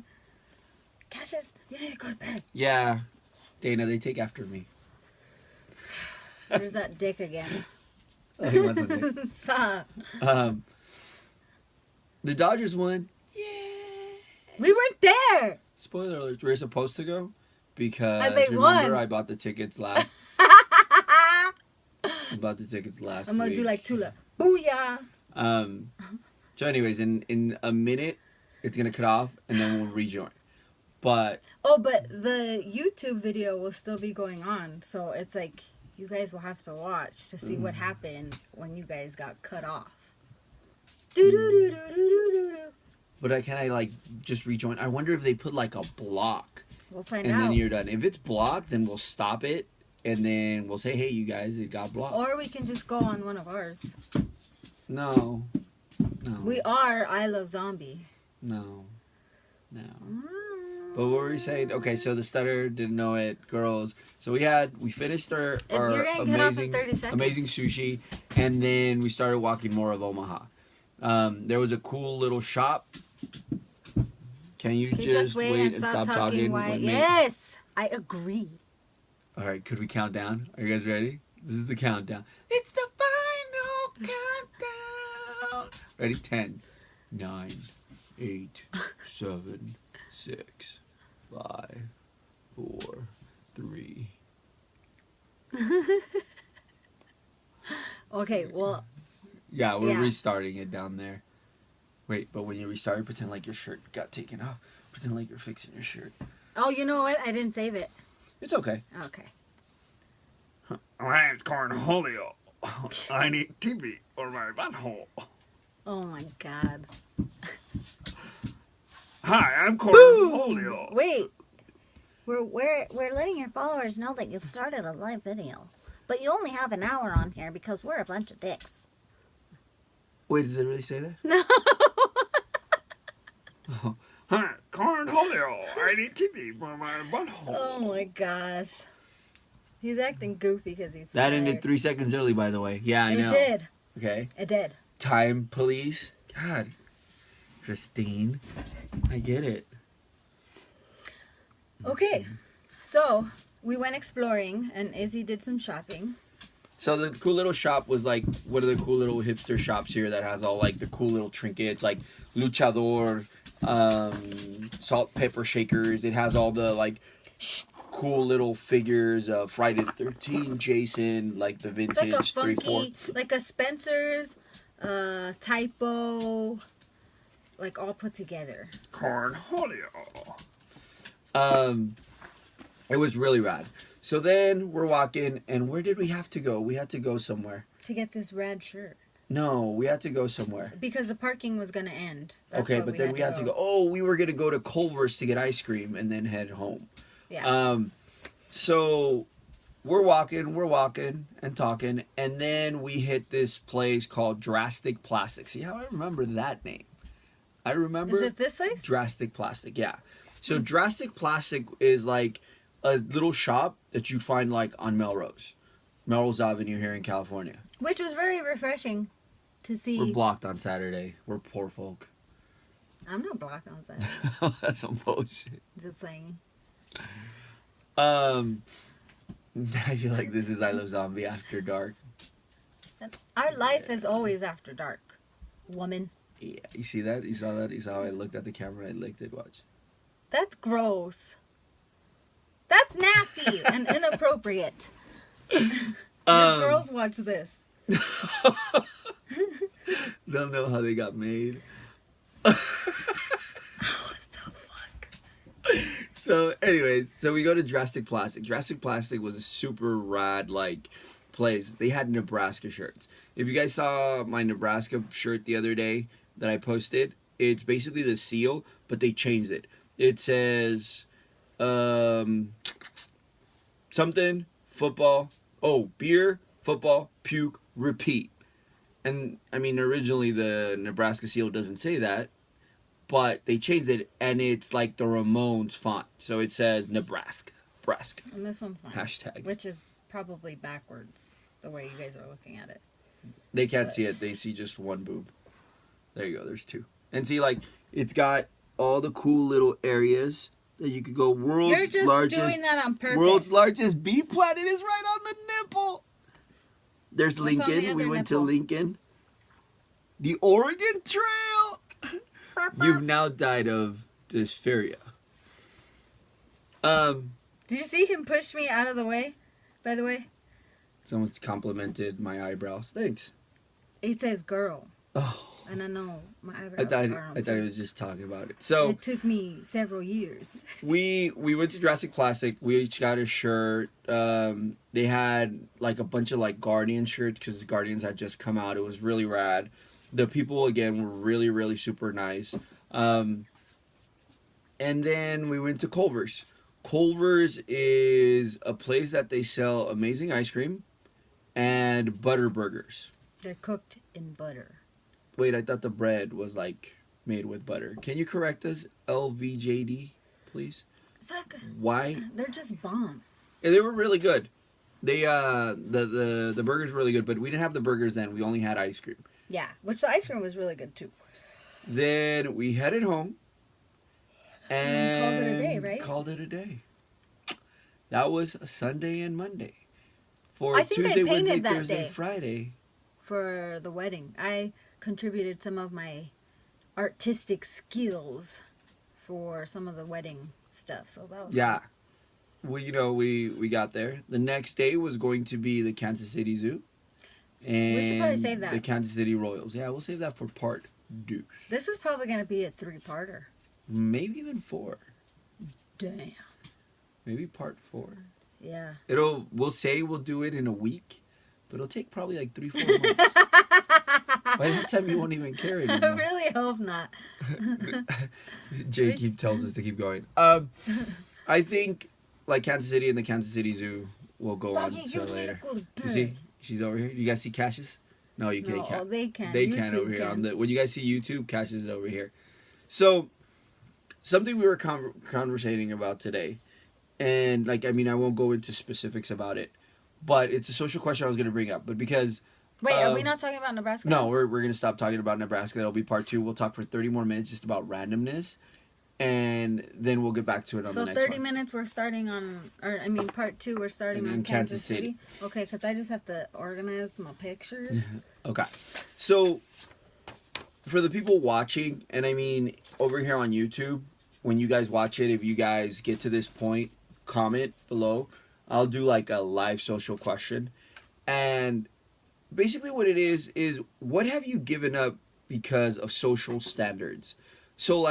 Cassius, you need to go to bed. Yeah. Dana, they take after me. There's that dick again. Oh, he wasn't there. Stop. The Dodgers won. Yeah. We weren't there. Spoiler alert, we were supposed to go because and they remember won. I bought the tickets last. I'm gonna do like Tula. Booyah. So anyways, in a minute, it's gonna cut off and then we'll rejoin. But the YouTube video will still be going on, so it's like you guys will have to watch to see what happened when you guys got cut off. But can I like just rejoin? I wonder if they put like a block. We'll find out. And then you're done. If it's blocked, then we'll stop it. And then we'll say, "Hey, you guys, it got blocked." Or we can just go on one of ours. No. We are I Love Zomby. No. But what were we saying? Okay, so the stutter didn't know it. Girls. So we finished our You're gonna get off in amazing 30 seconds. amazing sushi, and then we started walking more of Omaha. There was a cool little shop. Can you just wait and stop talking? Why? Yes, I agree. All right, could we count down? Are you guys ready? This is the countdown. It's the final countdown. Ready? 10, 9, 8, 7, 6, 5, 4, 3. Okay, well. Yeah, we're restarting it down there. Wait, but when you restart, pretend like your shirt got taken off. Pretend like you're fixing your shirt. Oh, you know what? I didn't save it. It's okay. Okay. My name's Cornholio. I need TV for my butthole. Oh my God. Hi, I'm Cornholio. Wait. We're letting your followers know that you've started a live video, but you only have an hour on here because we're a bunch of dicks. Wait, does it really say that? No. Hi, Cornholio. I need TV for my butthole. Oh my gosh. He's acting goofy because he's That tired. ended 3 seconds early, by the way. Yeah, I know. It did. Okay. It did. Time, please. God. Christine. I get it. Okay. So, we went exploring and Izzy did some shopping. So the cool little shop was like one of the cool little hipster shops here that has all like the cool little trinkets like luchador, salt pepper shakers. It has all the like cool little figures of Friday the 13th, Jason, like the It's like a vintage 3-4. funky, like a Spencer's, Typo, like all put together. Cornholio. It was really rad. So then we're walking, and where did we have to go? We had to go somewhere. To get this rad shirt. No, we had to go somewhere. Because the parking was going to end. That's Okay, what but then we had to go. Oh, we were going to go to Culver's to get ice cream and then head home. Yeah. So we're walking and talking, and then we hit this place called Drastic Plastic. See how I remember that name? I remember. Is it this place? Drastic Plastic, yeah. So Drastic Plastic is like a little shop that you find like on Melrose Avenue here in California. Which was very refreshing to see. We're blocked on Saturday. We're poor folk. I'm not blocked on Saturday. That's some bullshit. Just saying. I feel like this is I Love Zombie After Dark. Our life is always after dark, woman. Yeah, you see that? You saw that? You saw how I looked at the camera and I licked it? Watch. That's gross. That's nasty and inappropriate. Girls watch this. They'll know how they got made. What the fuck? So, anyways, so we go to Drastic Plastic. Drastic Plastic was a super rad, like, place. They had Nebraska shirts. If you guys saw my Nebraska shirt the other day that I posted, it's basically the seal, but they changed it. It says, something, football, beer, football, puke, repeat. And, I mean, originally the Nebraska seal doesn't say that, but they changed it, and it's like the Ramones font. So it says Nebraska. Nebraska. And this one's mine. Hashtag. Which is probably backwards, the way you guys are looking at it. They can't see it. They see just one boob. There you go. There's two. And see, like, it's got all the cool little areas that you could go. You're just doing that on purpose. World's largest beef planet is right on the nipple. There's What's on the Lincoln. other We went to nipple? Lincoln. The Oregon Trail. You've now died of dysphoria. Did you see him push me out of the way, by the way? Someone's complimented my eyebrows. Thanks. He says girl. Oh. And I know my eyebrows I thought he was just talking about it. So it took me several years. we went to Jurassic Classic. We each got a shirt. They had like a bunch of like Guardian shirts because Guardians had just come out. It was really rad. The people again were really, really super nice. And then we went to Culver's. Culver's is a place that they sell amazing ice cream and butter burgers. They're cooked in butter. Wait, I thought the bread was like made with butter. Can you correct us, LVJD, please. Fuck. Why? They're just bomb. Yeah, they were really good. They the burgers were really good, but we didn't have the burgers then. We only had ice cream. Yeah, which the ice cream was really good too. Then we headed home and called it a day, right? Called it a day. That was Sunday and Monday. For I think Tuesday, they painted Wednesday, that Thursday, day. Friday. For the wedding, I contributed some of my artistic skills for some of the wedding stuff. So that was Yeah. Well, we got there. The next day was going to be the Kansas City Zoo. And we should probably save that. The Kansas City Royals. Yeah, we'll save that for part 2. This is probably going to be a 3-parter. Maybe even 4. Damn. Maybe part 4. Yeah. We'll say we'll do it in a week, but it'll take probably like 3-4 months. By that time, you won't even care anymore. I really hope not. Jay tells us to keep going. I think like Kansas City and the Kansas City Zoo will go on to later. You see, she's over here. You guys see Cassius? No, you can't. No, they can. They can over here. When you guys see YouTube, Cassius is over here. So, something we were conversating about today, and I won't go into specifics about it, but it's a social question I was going to bring up. But because wait, are we not talking about Nebraska? No, we're going to stop talking about Nebraska. That'll be part 2. We'll talk for 30 more minutes just about randomness, and then we'll get back to it on the next one. So 30 minutes we're starting on, part 2 we're starting on Kansas City. Okay, because I just have to organize my pictures. Okay. So, for the people watching, and over here on YouTube, when you guys watch it, if you guys get to this point, comment below. I'll do like a live social question. And basically what it is what have you given up because of social standards? So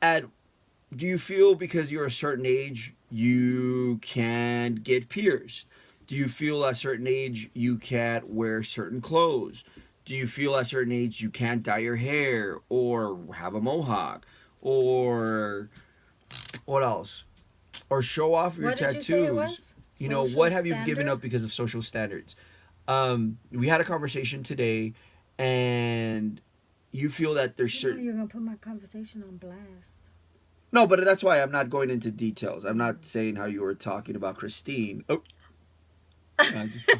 do you feel because you're a certain age you can't get pierced? Do you feel at a certain age you can't wear certain clothes? Do you feel at a certain age you can't dye your hair or have a mohawk? Or what else? Or show off your tattoos? Did you say it was? What have you given up because of social standards? We had a conversation today, and you feel that there's certain... You're going to put my conversation on blast. No, but that's why I'm not going into details. I'm not saying how you were talking about Christine. Oh. No, just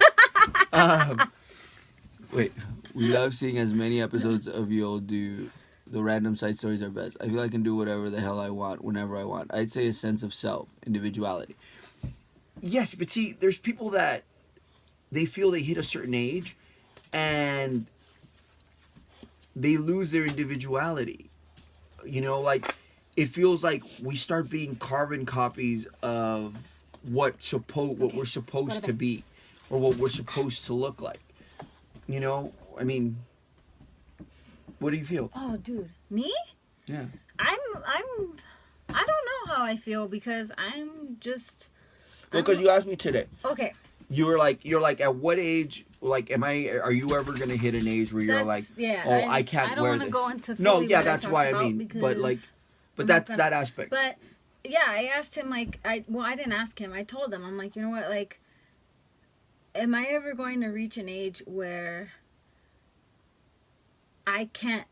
wait. We love seeing as many episodes of you all do. The random side stories are best. I feel I can do whatever the hell I want, whenever I want. I'd say a sense of self, individuality. Yes, but see, there's people that they feel they hit a certain age and they lose their individuality. It feels like we start being carbon copies of what we're supposed to be or what we're supposed to look like. What do you feel? Oh, dude, me? Yeah. I don't know how I feel because I'm just. Well, because you asked me today. Okay. You're like, at what age? Are you ever gonna hit an age where you're I can't wear this? I don't want to go into. No, yeah, that's why I mean, but that's that aspect. But yeah, I asked him I didn't ask him. I told him, I'm like, you know what, am I ever going to reach an age where I can't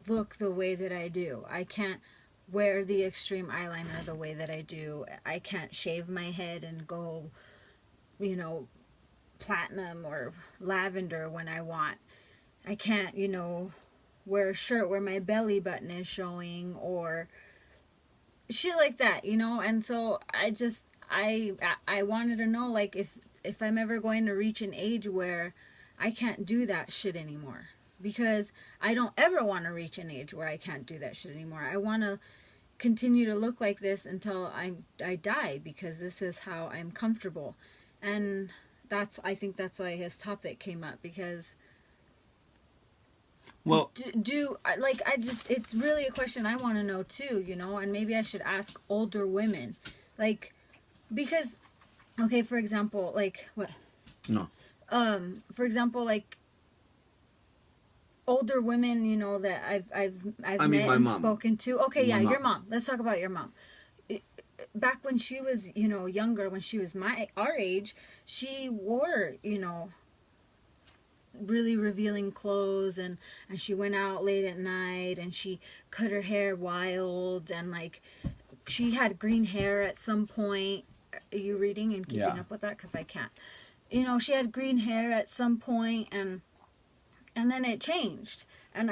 look the way that I do? I can't wear the extreme eyeliner the way that I do. I can't shave my head and go, platinum or lavender when I want. I can't, wear a shirt where my belly button is showing or shit like that, And so I wanted to know, if I'm ever going to reach an age where I can't do that shit anymore. Because I don't ever want to reach an age where I can't do that shit anymore. I want to continue to look like this until I die, because this is how I'm comfortable. And I think that's why his topic came up, because it's really a question I want to know too, and maybe I should ask older women, because, okay, for example, what? No. For example, older women, that I've met and spoken to. Okay, yeah, your mom. Let's talk about your mom. Back when she was, younger, when she was our age, she wore, really revealing clothes, and she went out late at night, and she cut her hair wild, and she had green hair at some point. Are you reading and keeping Yeah. up with that? Because I can't. You know, she had green hair at some point, and then it changed. And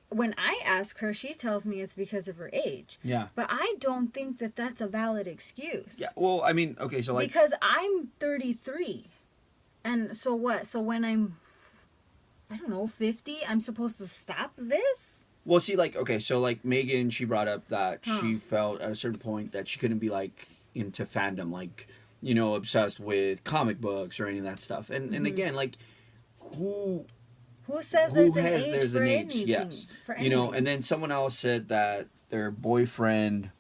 when I ask her, she tells me it's because of her age. Yeah. But I don't think that that's a valid excuse. Yeah. Well, I mean, okay, so like, Because I'm 33. And so what? So when I'm, I don't know, 50, I'm supposed to stop this? well, see, like, okay, so like Megan, she brought up that Huh. she felt at a certain point that she couldn't be like into fandom, like, you know, obsessed with comic books or any of that stuff. And again, like, who Who says there's an has age there's for an age? anything? Yes, For you know. anything. And then someone else said that their boyfriend,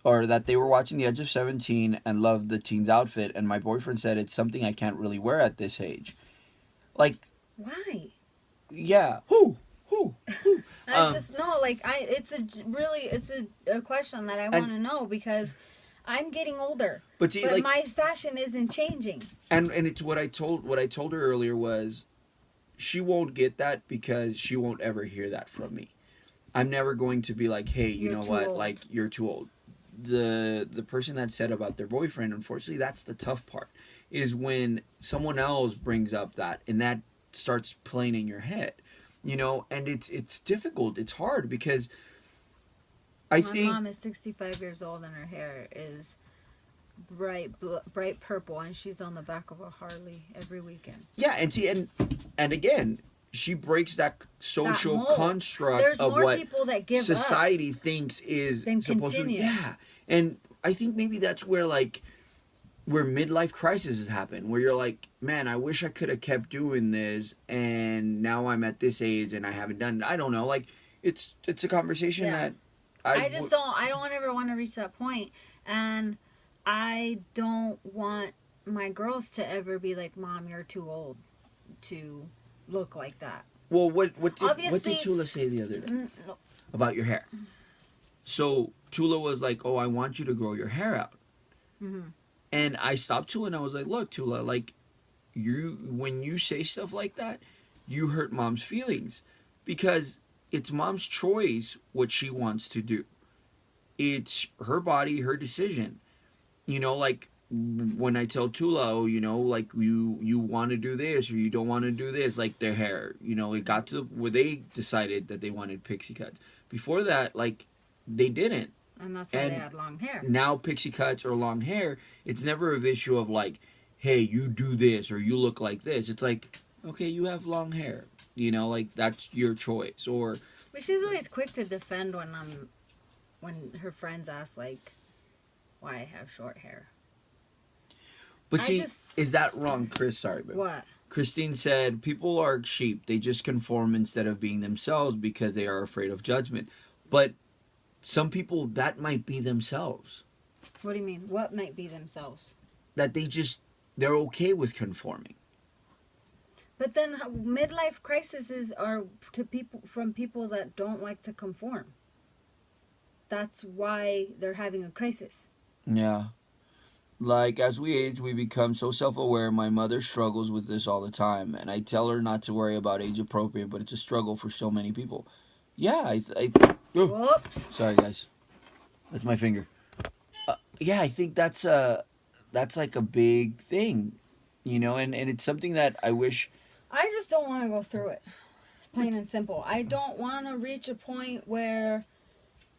or that they were watching The Edge of 17 and loved the teen's outfit, and my boyfriend said it's something I can't really wear at this age. Like, Why? yeah, who? I just know, like, it's a question that I want to know because I'm getting older, But see, but like, my fashion isn't changing. and it's what I told her earlier was, she won't get that because she won't ever hear that from me. I'm never going to be like, hey, you You're know too what, old. like, you're too old. The person that said about their boyfriend, unfortunately, that's the tough part, is when someone else brings up that and that starts playing in your head, you know. And it's difficult, it's hard, because My think mom is 65 years old and her hair is bright purple, and she's on the back of a Harley every weekend. yeah, and see, and again, she breaks that social mold. construct There's of more what people that give up. society thinks is Then supposed continue. to, yeah. And I think maybe that's where, like, where midlife crises happen, where you're like, man, I wish I could have kept doing this, and now I'm at this age and I haven't done it. I don't know, like, it's a conversation Yeah. that I don't ever want to reach that point, and I don't want my girls to ever be like, Mom, you're too old to look like that. Well, what did Obviously- Tula say the other day No. about your hair? So Tula was like, oh, I want you to grow your hair out. Mm-hmm. And I stopped Tula and I was like, look, Tula, like, when you say stuff like that, you hurt Mom's feelings, because it's Mom's choice what she wants to do. It's her body, her decision. You know, like, when I tell Tula, oh, you know, like, you want to do this or you don't want to do this, like their hair, you know, it got to where they decided that they wanted pixie cuts. Before that, like, they didn't. And that's why And they had long hair. Now pixie cuts or long hair, it's never an issue of like, hey, you do this or you look like this. It's like, okay, you have long hair, you know, like, that's your choice. Or But she's always quick to defend when her friends ask, like, why I have short hair. but I see, just- is that wrong, Chris? Sorry, babe. What? Christine said people are sheep, they just conform instead of being themselves because they are afraid of judgment. But some people, that might be themselves, What do you mean? What might be themselves? that they're okay with conforming. But then midlife crises are from people that don't like to conform. That's why they're having a crisis. Yeah. Like, as we age, we become so self-aware. My mother struggles with this all the time, and I tell her not to worry about age appropriate, but it's a struggle for so many people. Yeah, oh, Whoops. sorry guys, that's my finger. Yeah, I think that's like a big thing, you know, and it's something that I wish. I just don't want to go through it. It's plain and simple. I don't want to reach a point where,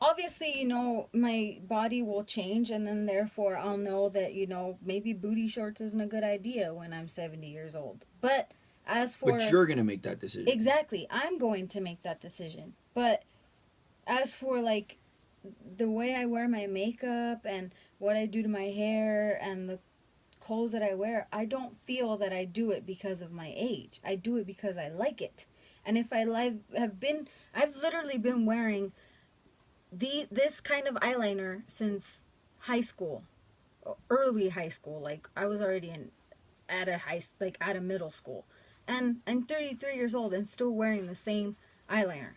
obviously, you know, my body will change, and then therefore I'll know that, you know, maybe booty shorts isn't a good idea when I'm 70 years old. But as for... But you're gonna make that decision. Exactly. I'm going to make that decision. But as for, like, the way I wear my makeup and what I do to my hair and the clothes that I wear, I don't feel that I do it because of my age. I do it because I like it. And if I've literally been wearing this kind of eyeliner since high school, early high school. Like, I was already at a middle school, and I'm 33 years old and still wearing the same eyeliner.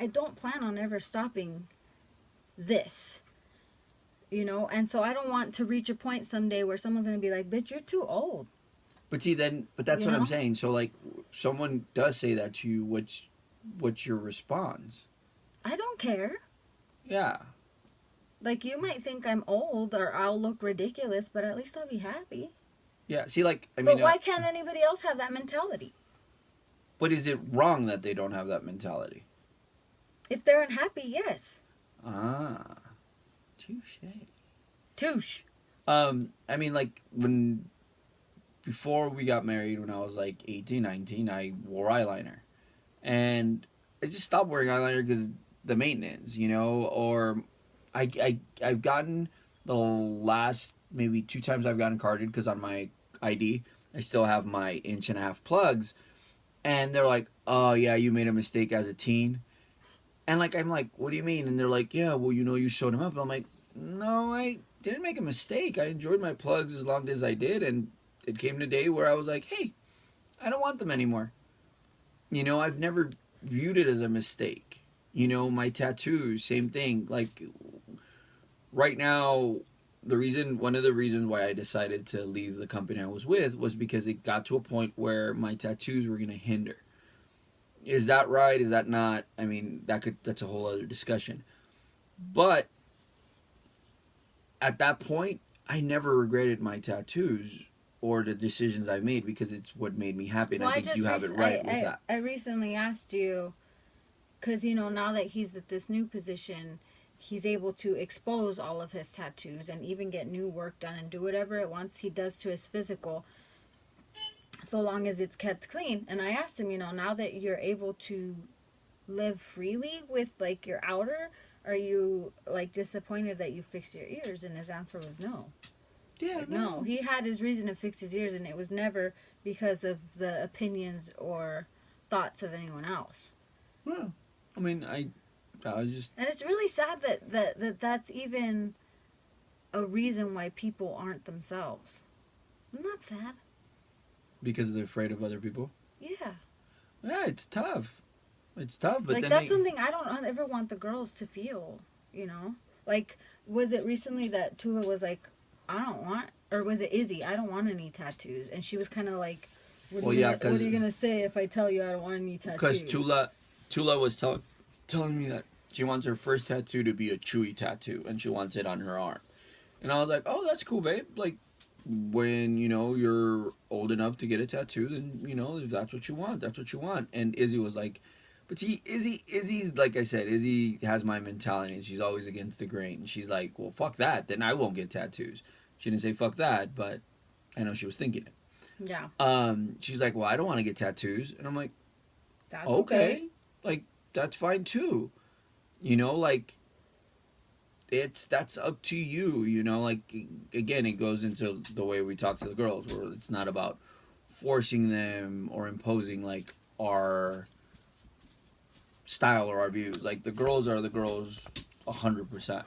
I don't plan on ever stopping this, you know. And so I don't want to reach a point someday where someone's gonna be like, "Bitch, you're too old." But see, but that's You what know? I'm saying. So, like, someone does say that to you, what's your response? I don't care. Yeah. Like, you might think I'm old or I'll look ridiculous, but at least I'll be happy. Yeah. See, like, I But mean, why can't anybody else have that mentality? but is it wrong that they don't have that mentality? If they're unhappy, yes. Ah, touche. Touche. I mean, like, before we got married, when I was like 18, 19, I wore eyeliner. And I just stopped wearing eyeliner because the maintenance, or I've gotten the last maybe 2 times I've gotten carded because on my ID, I still have my 1.5 inch plugs. And they're like, oh, yeah, you made a mistake as a teen. And like, I'm like, what do you mean? And they're like, yeah, well, you showed him up. And I'm like, no, I didn't make a mistake. I enjoyed my plugs as long as I did. And it came a day where I was like, hey, I don't want them anymore. I've never viewed it as a mistake. My tattoos, same thing. Like, right now, one of the reasons why I decided to leave the company I was with was because it got to a point where my tattoos were going to hinder. Is that right? Is that not? I mean, that's a whole other discussion. But at that point, I never regretted my tattoos or the decisions I made because it's what made me happy, and Well, I think you have it right with that. I recently asked you, because, now that he's at this new position, he's able to expose all of his tattoos and even get new work done and do whatever it wants he does to his physical, so long as it's kept clean. And I asked him, now that you're able to live freely with, like, your outer, are you, like, disappointed that you fixed your ears? And his answer was no. Yeah, like, no. He had his reason to fix his ears, and it was never because of the opinions or thoughts of anyone else. Well, I mean, I was just... And it's really sad that's even a reason why people aren't themselves. Isn't that sad? Because they're afraid of other people? Yeah. Yeah, it's tough. It's tough, but like, then that's something I don't ever want the girls to feel, Like, was it recently that Tula was like, I don't want, or was it Izzy? I don't want any tattoos. And she was kind of like, what are you going to say if I tell you I don't want any tattoos? Because Tula was telling me that she wants her first tattoo to be a Chewy tattoo, and she wants it on her arm. And I was like, oh, that's cool, babe. Like, when, you're old enough to get a tattoo, then, if that's what you want, that's what you want. And Izzy was like, but see, Izzy's, like I said, Izzy has my mentality, and she's always against the grain. She's like, well, fuck that, then I won't get tattoos. She didn't say fuck that, but I know she was thinking it. Yeah. She's like, well, I don't want to get tattoos. And I'm like, that's okay. Like, that's fine too. Like, that's up to you, like, again, it goes into the way we talk to the girls, where it's not about forcing them or imposing, like, our style or our views. Like, the girls are the girls 100%.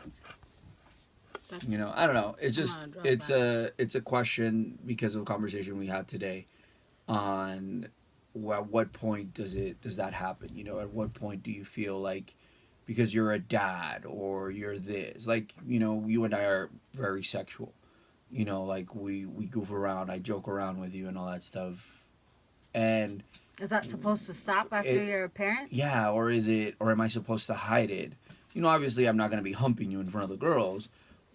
I don't know. It's just it's a question because of a conversation we had today on at what point does that happen? At what point do you feel like because you're a dad or you're this, like, you and I are very sexual. Like, we goof around, I joke around with you and all that stuff. And is that supposed to stop after you're a parent? Yeah, or am I supposed to hide it? Obviously I'm not going to be humping you in front of the girls,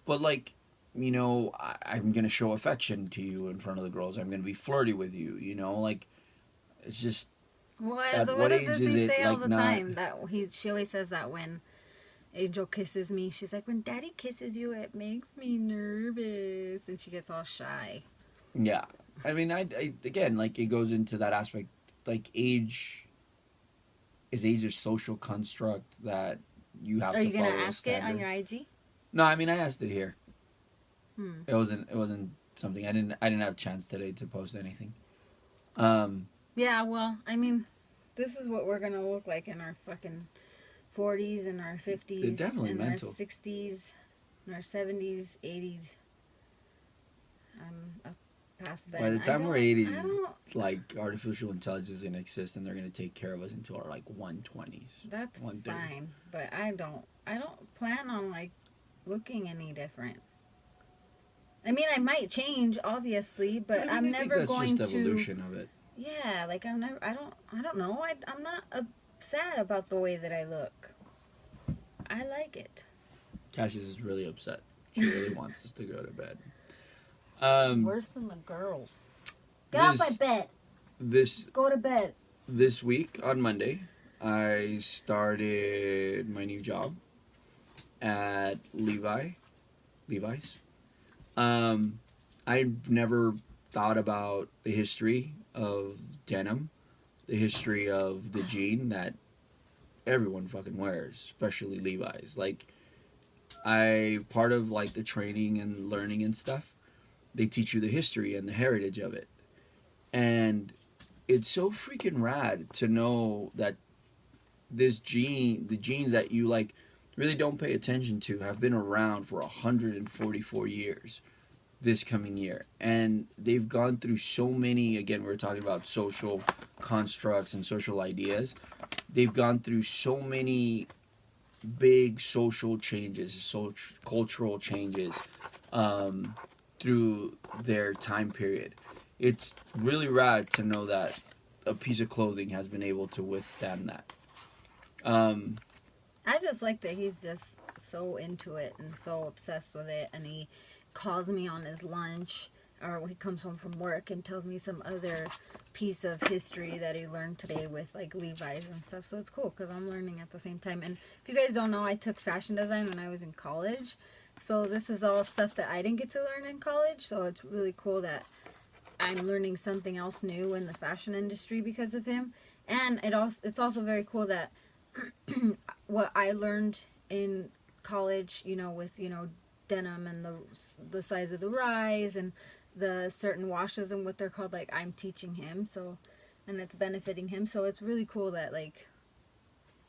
but, like, I'm going to show affection to you in front of the girls. I'm going to be flirty with you, like, it's just... What does he say all the time? She always says that when Angel kisses me, she's like, when Daddy kisses you, it makes me nervous. And she gets all shy. Yeah. I mean, I again, like, it goes into that aspect, like, age a social construct that you have to follow. Are you going to ask it on your IG? No, I mean, I asked it here. It wasn't something I didn't have a chance today to post anything. Yeah, well, I mean, this is what we're gonna look like in our fucking 40s and our 50s, and our 60s, and our 70s, 80s. Past then. By the time we're 80s, like, artificial intelligence is gonna exist, and they're gonna take care of us until our, like, 120s. That's fine, but I don't plan on, like, looking any different. I mean, I might change, obviously, but I'm never going to. That's just evolution of it. Yeah, like, I don't know. I'm not sad about the way that I look. I like it. Cassius is really upset. She really wants us to go to bed. Worse than the girls. Get off my bed. Go to bed. This week on Monday, I started my new job at Levi's. I've never thought about the history of denim, the history of the jean that everyone fucking wears, especially Levi's. Like, part of like the training and learning and stuff, they teach you the history and the heritage of it. And it's so freaking rad to know that the jeans that you like really don't pay attention to have been around for 144 years this coming year. And they've gone through so many, again, we're talking about social constructs and social ideas. They've gone through so many big social changes, cultural changes through their time period. It's really rad to know that a piece of clothing has been able to withstand that. I just like that he's just so into it and so obsessed with it, and he calls me on his lunch or when he comes home from work and tells me some other piece of history that he learned today with like Levi's and stuff. So it's cool because I'm learning at the same time. And if you guys don't know, I took fashion design when I was in college, so this is all stuff that I didn't get to learn in college. So it's really cool that I'm learning something else new in the fashion industry because of him. And it's also very cool that what I learned in college, with denim and the size of the rise and the certain washes and what they're called, like I'm teaching him, so, and it's benefiting him. So it's really cool that like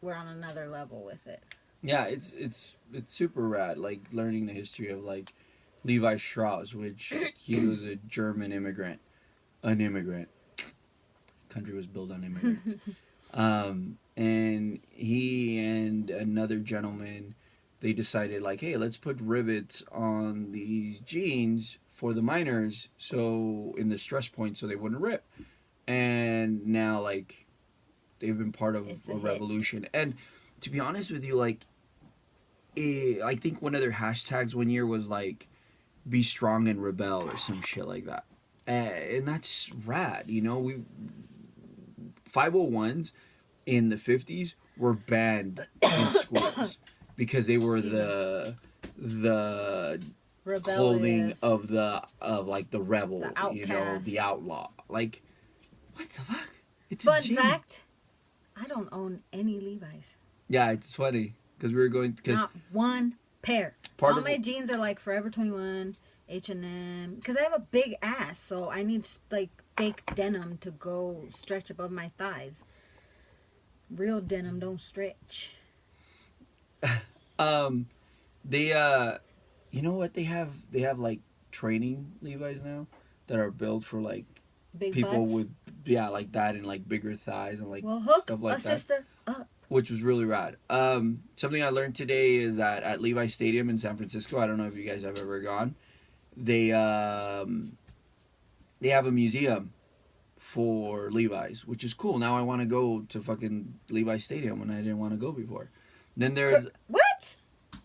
we're on another level with it. Yeah, it's super rad, like learning the history of like Levi Strauss, which he was a German immigrant. An immigrant. Country was built on immigrants. And he and another gentleman, they decided like, hey, let's put rivets on these jeans for the miners, so in the stress point, so they wouldn't rip. And now like they've been part of a revolution. And to be honest with you, like I think one of their hashtags one year was like "Be strong and rebel" or some shit like that. And that's rad, we 501s in the 50s were banned in schools because they were the Rebellious. Clothing of like the rebel, the outcast. The outlaw. Like, what the fuck? It's Fun fact, I don't own any Levi's. Yeah, it's funny because we were going not one pair. All my jeans are like Forever 21, H&M, because I have a big ass, so I need like fake denim to go stretch above my thighs. Real denim don't stretch. They you know what they have? They have like training Levi's now that are built for like big people butts? with like that and like bigger thighs and like stuff like that. Sister up. Which was really rad. Something I learned today is that at Levi Stadium in San Francisco, I don't know if you guys have ever gone, they have a museum for Levi's, which is cool. Now I want to go to fucking Levi Stadium when I didn't want to go before. Then there's what?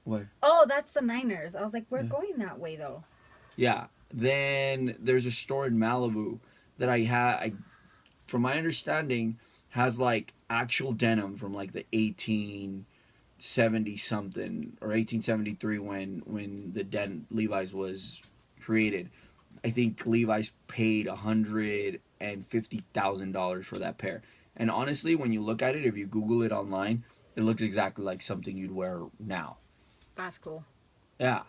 What? Oh, that's the Niners. I was like, we're going that way though. Yeah. Then there's a store in Malibu that I from my understanding, has like actual denim from like the 1870 something or 1873 when the Levi's was created. I think Levi's paid $150,000 for that pair. And honestly, when you look at it, if you Google it online, it looks exactly like something you'd wear now. That's cool. Yeah.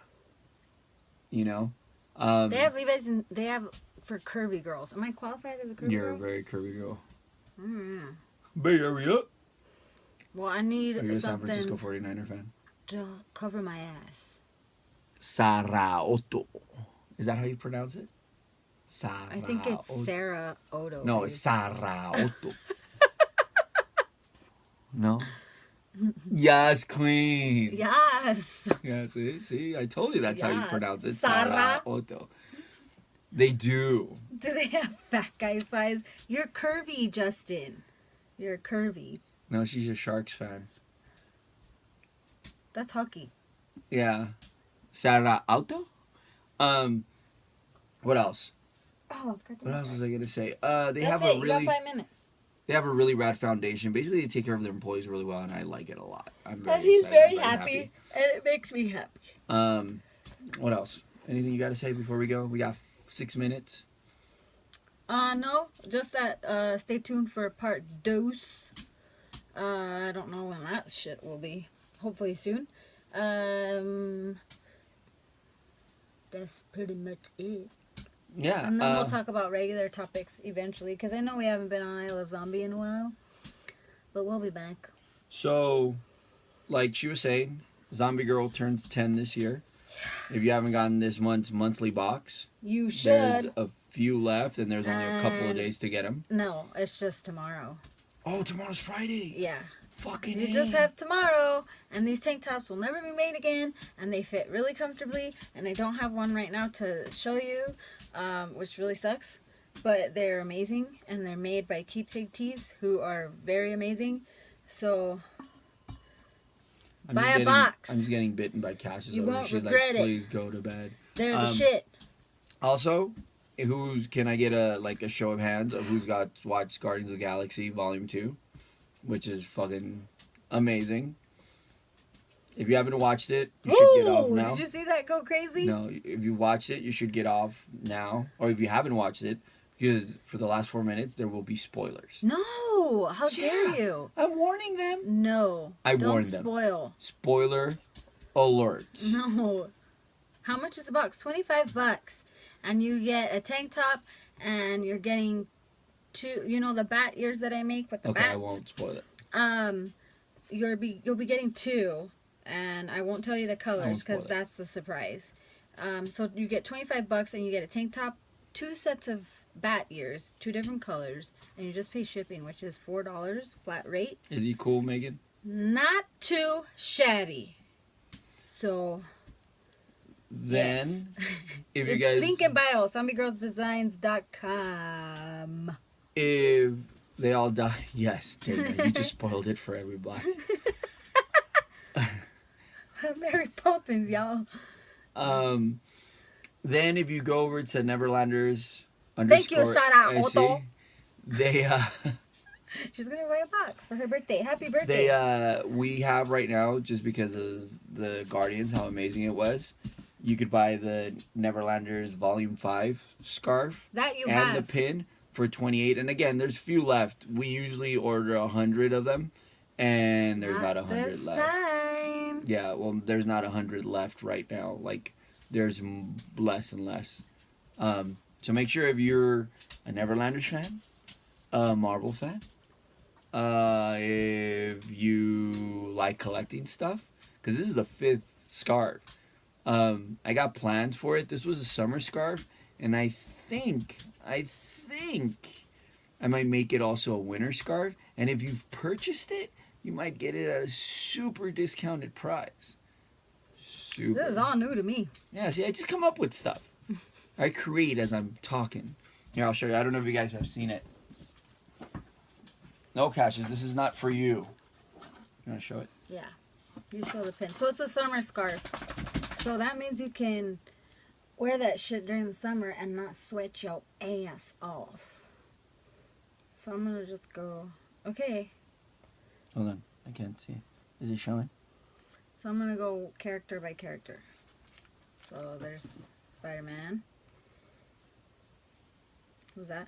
They have Levi's and they have for curvy girls. Am I qualified as a curvy girl? You're a very curvy girl. Mm. Bay Area. Well, I need Are you a San something Francisco 49er fan? to cover my ass. Saraoto. Is that how you pronounce it? Saraoto. I think it's Sarah Odo. No, it's Saraoto. No? Yes, queen. Yes. Yeah, see, I told you that's how you pronounce it. Saraoto. They do. Do they have fat guy size? You're curvy, Justin. You're curvy. No, she's a Sharks fan. That's hockey. Yeah. Sarra Auto. What else? Oh, it's good. What else was I gonna say? They That's have it. a You got really 5 minutes. they have a really rad foundation. Basically, they take care of their employees really well, and I like it a lot. I'm very And he's excited. very I'm happy, and it makes me happy. What else? Anything you got to say before we go? We got 6 minutes. No, just that. Stay tuned for part dose. I don't know when that shit will be. Hopefully soon. That's pretty much it. Yeah. And then we'll talk about regular topics eventually, because I know we haven't been on I Love Zombie in a while, but we'll be back. So, like she was saying, Zombie Girl turns 10 this year. If you haven't gotten this month's monthly box, You should. there's a few left, and there's only a couple of And- days to get them. No, it's just tomorrow. Oh, tomorrow's Friday. Yeah. Fucking You A. just have tomorrow, and these tank tops will never be made again, and they fit really comfortably, and I don't have one right now to show you, which really sucks, but they're amazing, and they're made by Keepsake Tees, who are very amazing, so buy a box. I'm just getting bitten by Cassius. You over. won't She's regret like, it. please go to bed. They're the shit. Also, can I get a show of hands of who's watched Guardians of the Galaxy Volume 2, which is fucking amazing. If you haven't watched it, you should get off now. Did you see that go crazy? No, if you watched it, you should get off now. Or if you haven't watched it, because for the last 4 minutes, there will be spoilers. No, how dare you? I'm warning them. No, I don't warned them. spoil. Spoiler alerts. No. How much is a box? $25. And you get a tank top, and you're getting two, the bat ears that I make with the Okay, bats? I won't spoil it. You'll be getting two, and I won't tell you the colors spoil because it. that's the surprise. So you get $25 and you get a tank top, 2 sets of bat ears, 2 different colors, and you just pay shipping, which is $4 flat rate. Is he cool, Megan? Not too shabby. So Then, yes. if you It's guys... link in bio, zombiegirlsdesigns.com. If they all die... Yes, Dana, you just spoiled it for everybody. Mary Poppins, y'all. Then if you go over to Neverlanders Thank you, Sarah SC, Otto. they She's gonna buy a box for her birthday. Happy birthday! we have right now, just because of the Guardians, how amazing it was. You could buy the Neverlanders Volume 5 scarf That you and have. the pin for $28. And again, there's few left. We usually order 100 of them, and there's not 100 this left. time. Yeah, well, there's not 100 left right now. Like, there's less and less. So make sure if you're a Neverlanders fan, a Marvel fan, if you like collecting stuff, because this is the 5th scarf. I got plans for it. This was a summer scarf, and I think I might make it also a winter scarf. And if you've purchased it, you might get it at a super discounted price. Super. This is all new to me. Yeah, see, I just come up with stuff. I create as I'm talking. Here, I'll show you. I don't know if you guys have seen it. No, Cassius, this is not for you. You want to show it? Yeah, you show the pin. So it's a summer scarf. So that means you can wear that shit during the summer and not sweat your ass off. So I'm gonna just go. Okay. Hold on, I can't see. Is it showing? So I'm gonna go character by character. So there's Spider-Man. Who's that?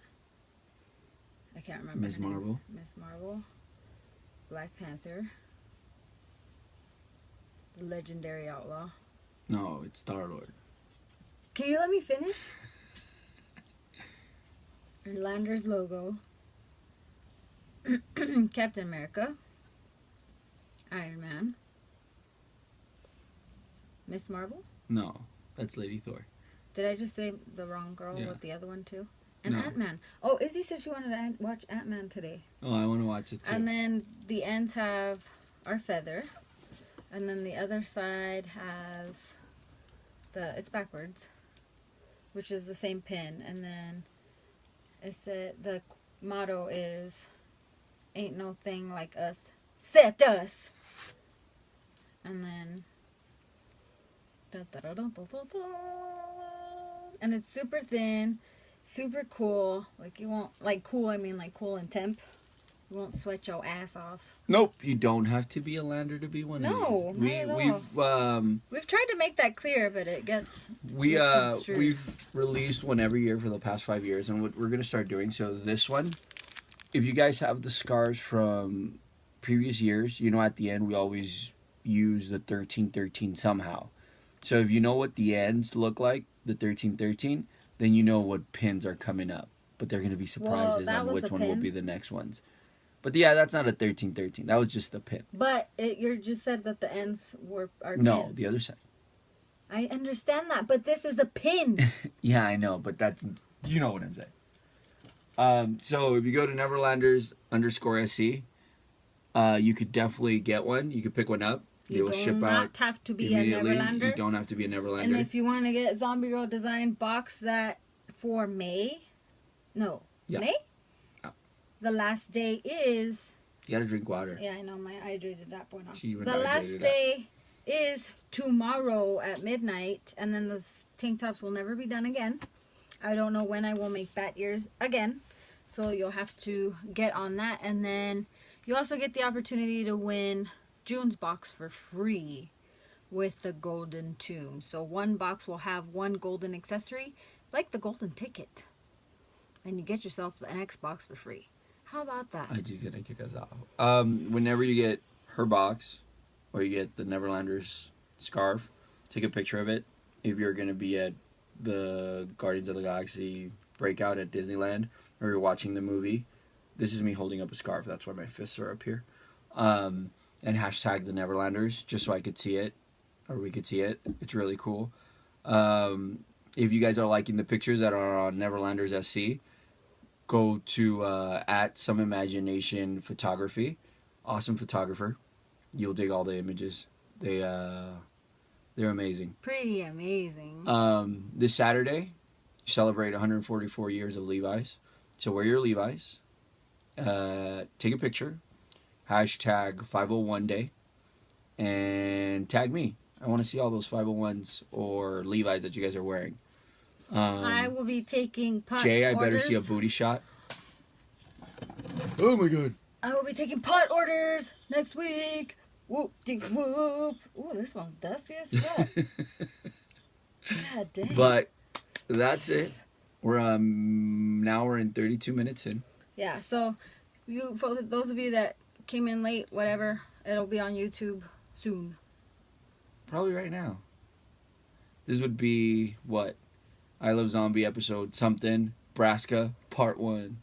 I can't remember. Ms. her name. Marvel. Miss Marvel. Black Panther. The Legendary Outlaw. No, it's Star-Lord. Can you let me finish? Landers logo. Captain America. Iron Man. Miss Marvel? No, that's Lady Thor. Did I just say the wrong girl Yeah. with the other one too? And No. Ant-Man. Oh, Izzy said she wanted to watch Ant-Man today. Oh, I want to watch it too. And then the ends have our feather. And then the other side has it's backwards, which is the same pin. And then the motto is, ain't no thing like us, except us. and then da-da-da-da-da-da-da. And it's super thin, super cool. Like you won't like cool. I mean like cool in temp. You won't sweat your ass off. Nope, you don't have to be a lander to be one No, of these. not at all. We've tried to make that clear, but it gets misconstrued. We've released one every year for the past 5 years, and what we're gonna start doing. So this one, if you guys have the scars from previous years, you know at the end we always use the 1313 somehow. So if you know what the ends look like, the 1313, then you know what pins are coming up. But they're gonna be surprises on which one will be the next ones. But yeah, that's not a 1313. That was just the pin. But you just said that the ends are No, pins. the other side. I understand that, but this is a pin. Yeah, I know, but that's, you know what I'm saying. So if you go to Neverlanders_SC, you could definitely get one. You could pick one up. They will ship out. You do not have to be a Neverlander. You don't have to be a Neverlander. And if you want to get Zombie Girl Design box that for May, no, yeah. May? Yeah. The last day is... You gotta drink water. Yeah, I know, my hydrated that point on. The last day is tomorrow at midnight, and then the tank tops will never be done again. I don't know when I will make bat ears again, so you'll have to get on that. And then you also get the opportunity to win June's box for free with the golden tomb. So one box will have one golden accessory, like the golden ticket, and you get yourself the Xbox for free. How about that? IG's gonna kick us off. Whenever you get her box, or you get the Neverlanders scarf, take a picture of it. If you're gonna be at the Guardians of the Galaxy breakout at Disneyland, or you're watching the movie, this is me holding up a scarf. That's why my fists are up here. And hashtag the Neverlanders, just so I could see it, or we could see it. It's really cool. If you guys are liking the pictures that are on Neverlanders SC, go to at Some Imagination Photography. Awesome photographer. You'll dig all the images. They're amazing. Pretty amazing. This Saturday, you celebrate 144 years of Levi's. So wear your Levi's. Take a picture. Hashtag 501 day. And tag me. I want to see all those 501s or Levi's that you guys are wearing. I will be taking pot Jay, I orders. better see a booty shot. Oh my god. I will be taking pot orders next week. Whoop de whoop. Ooh, this one's dusty as fuck. God damn. But that's it. We're now we're in 32 minutes in. Yeah, so for those of you that came in late, whatever, it'll be on YouTube soon. Probably right now. This would be what? I Love Zombie episode something. Nebraska part 1.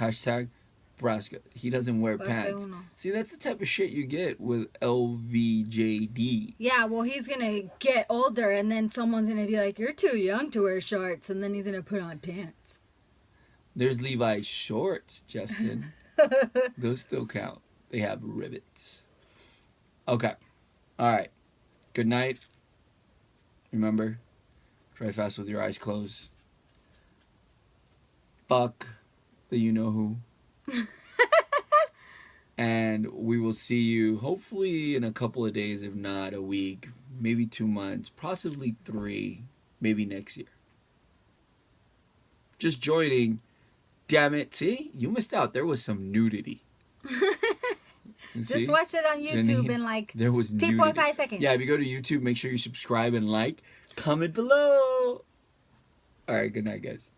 Hashtag Nebraska. He doesn't wear pants. See, that's the type of shit you get with LVJD. Yeah, well, he's gonna get older, and then someone's gonna be like, "You're too young to wear shorts," and then he's gonna put on pants. There's Levi's shorts, Justin. Those still count. They have rivets. Okay. All right. Good night. Remember, try fast with your eyes closed. Fuck the you-know-who. And we will see you hopefully in a couple of days, if not a week, maybe 2 months, possibly 3, maybe next year. Just joining. Damn it. See? You missed out. There was some nudity. Just watch it on YouTube in like there was 2.5 seconds. Yeah, if you go to YouTube, make sure you subscribe and like. Comment below. All right, good night, guys.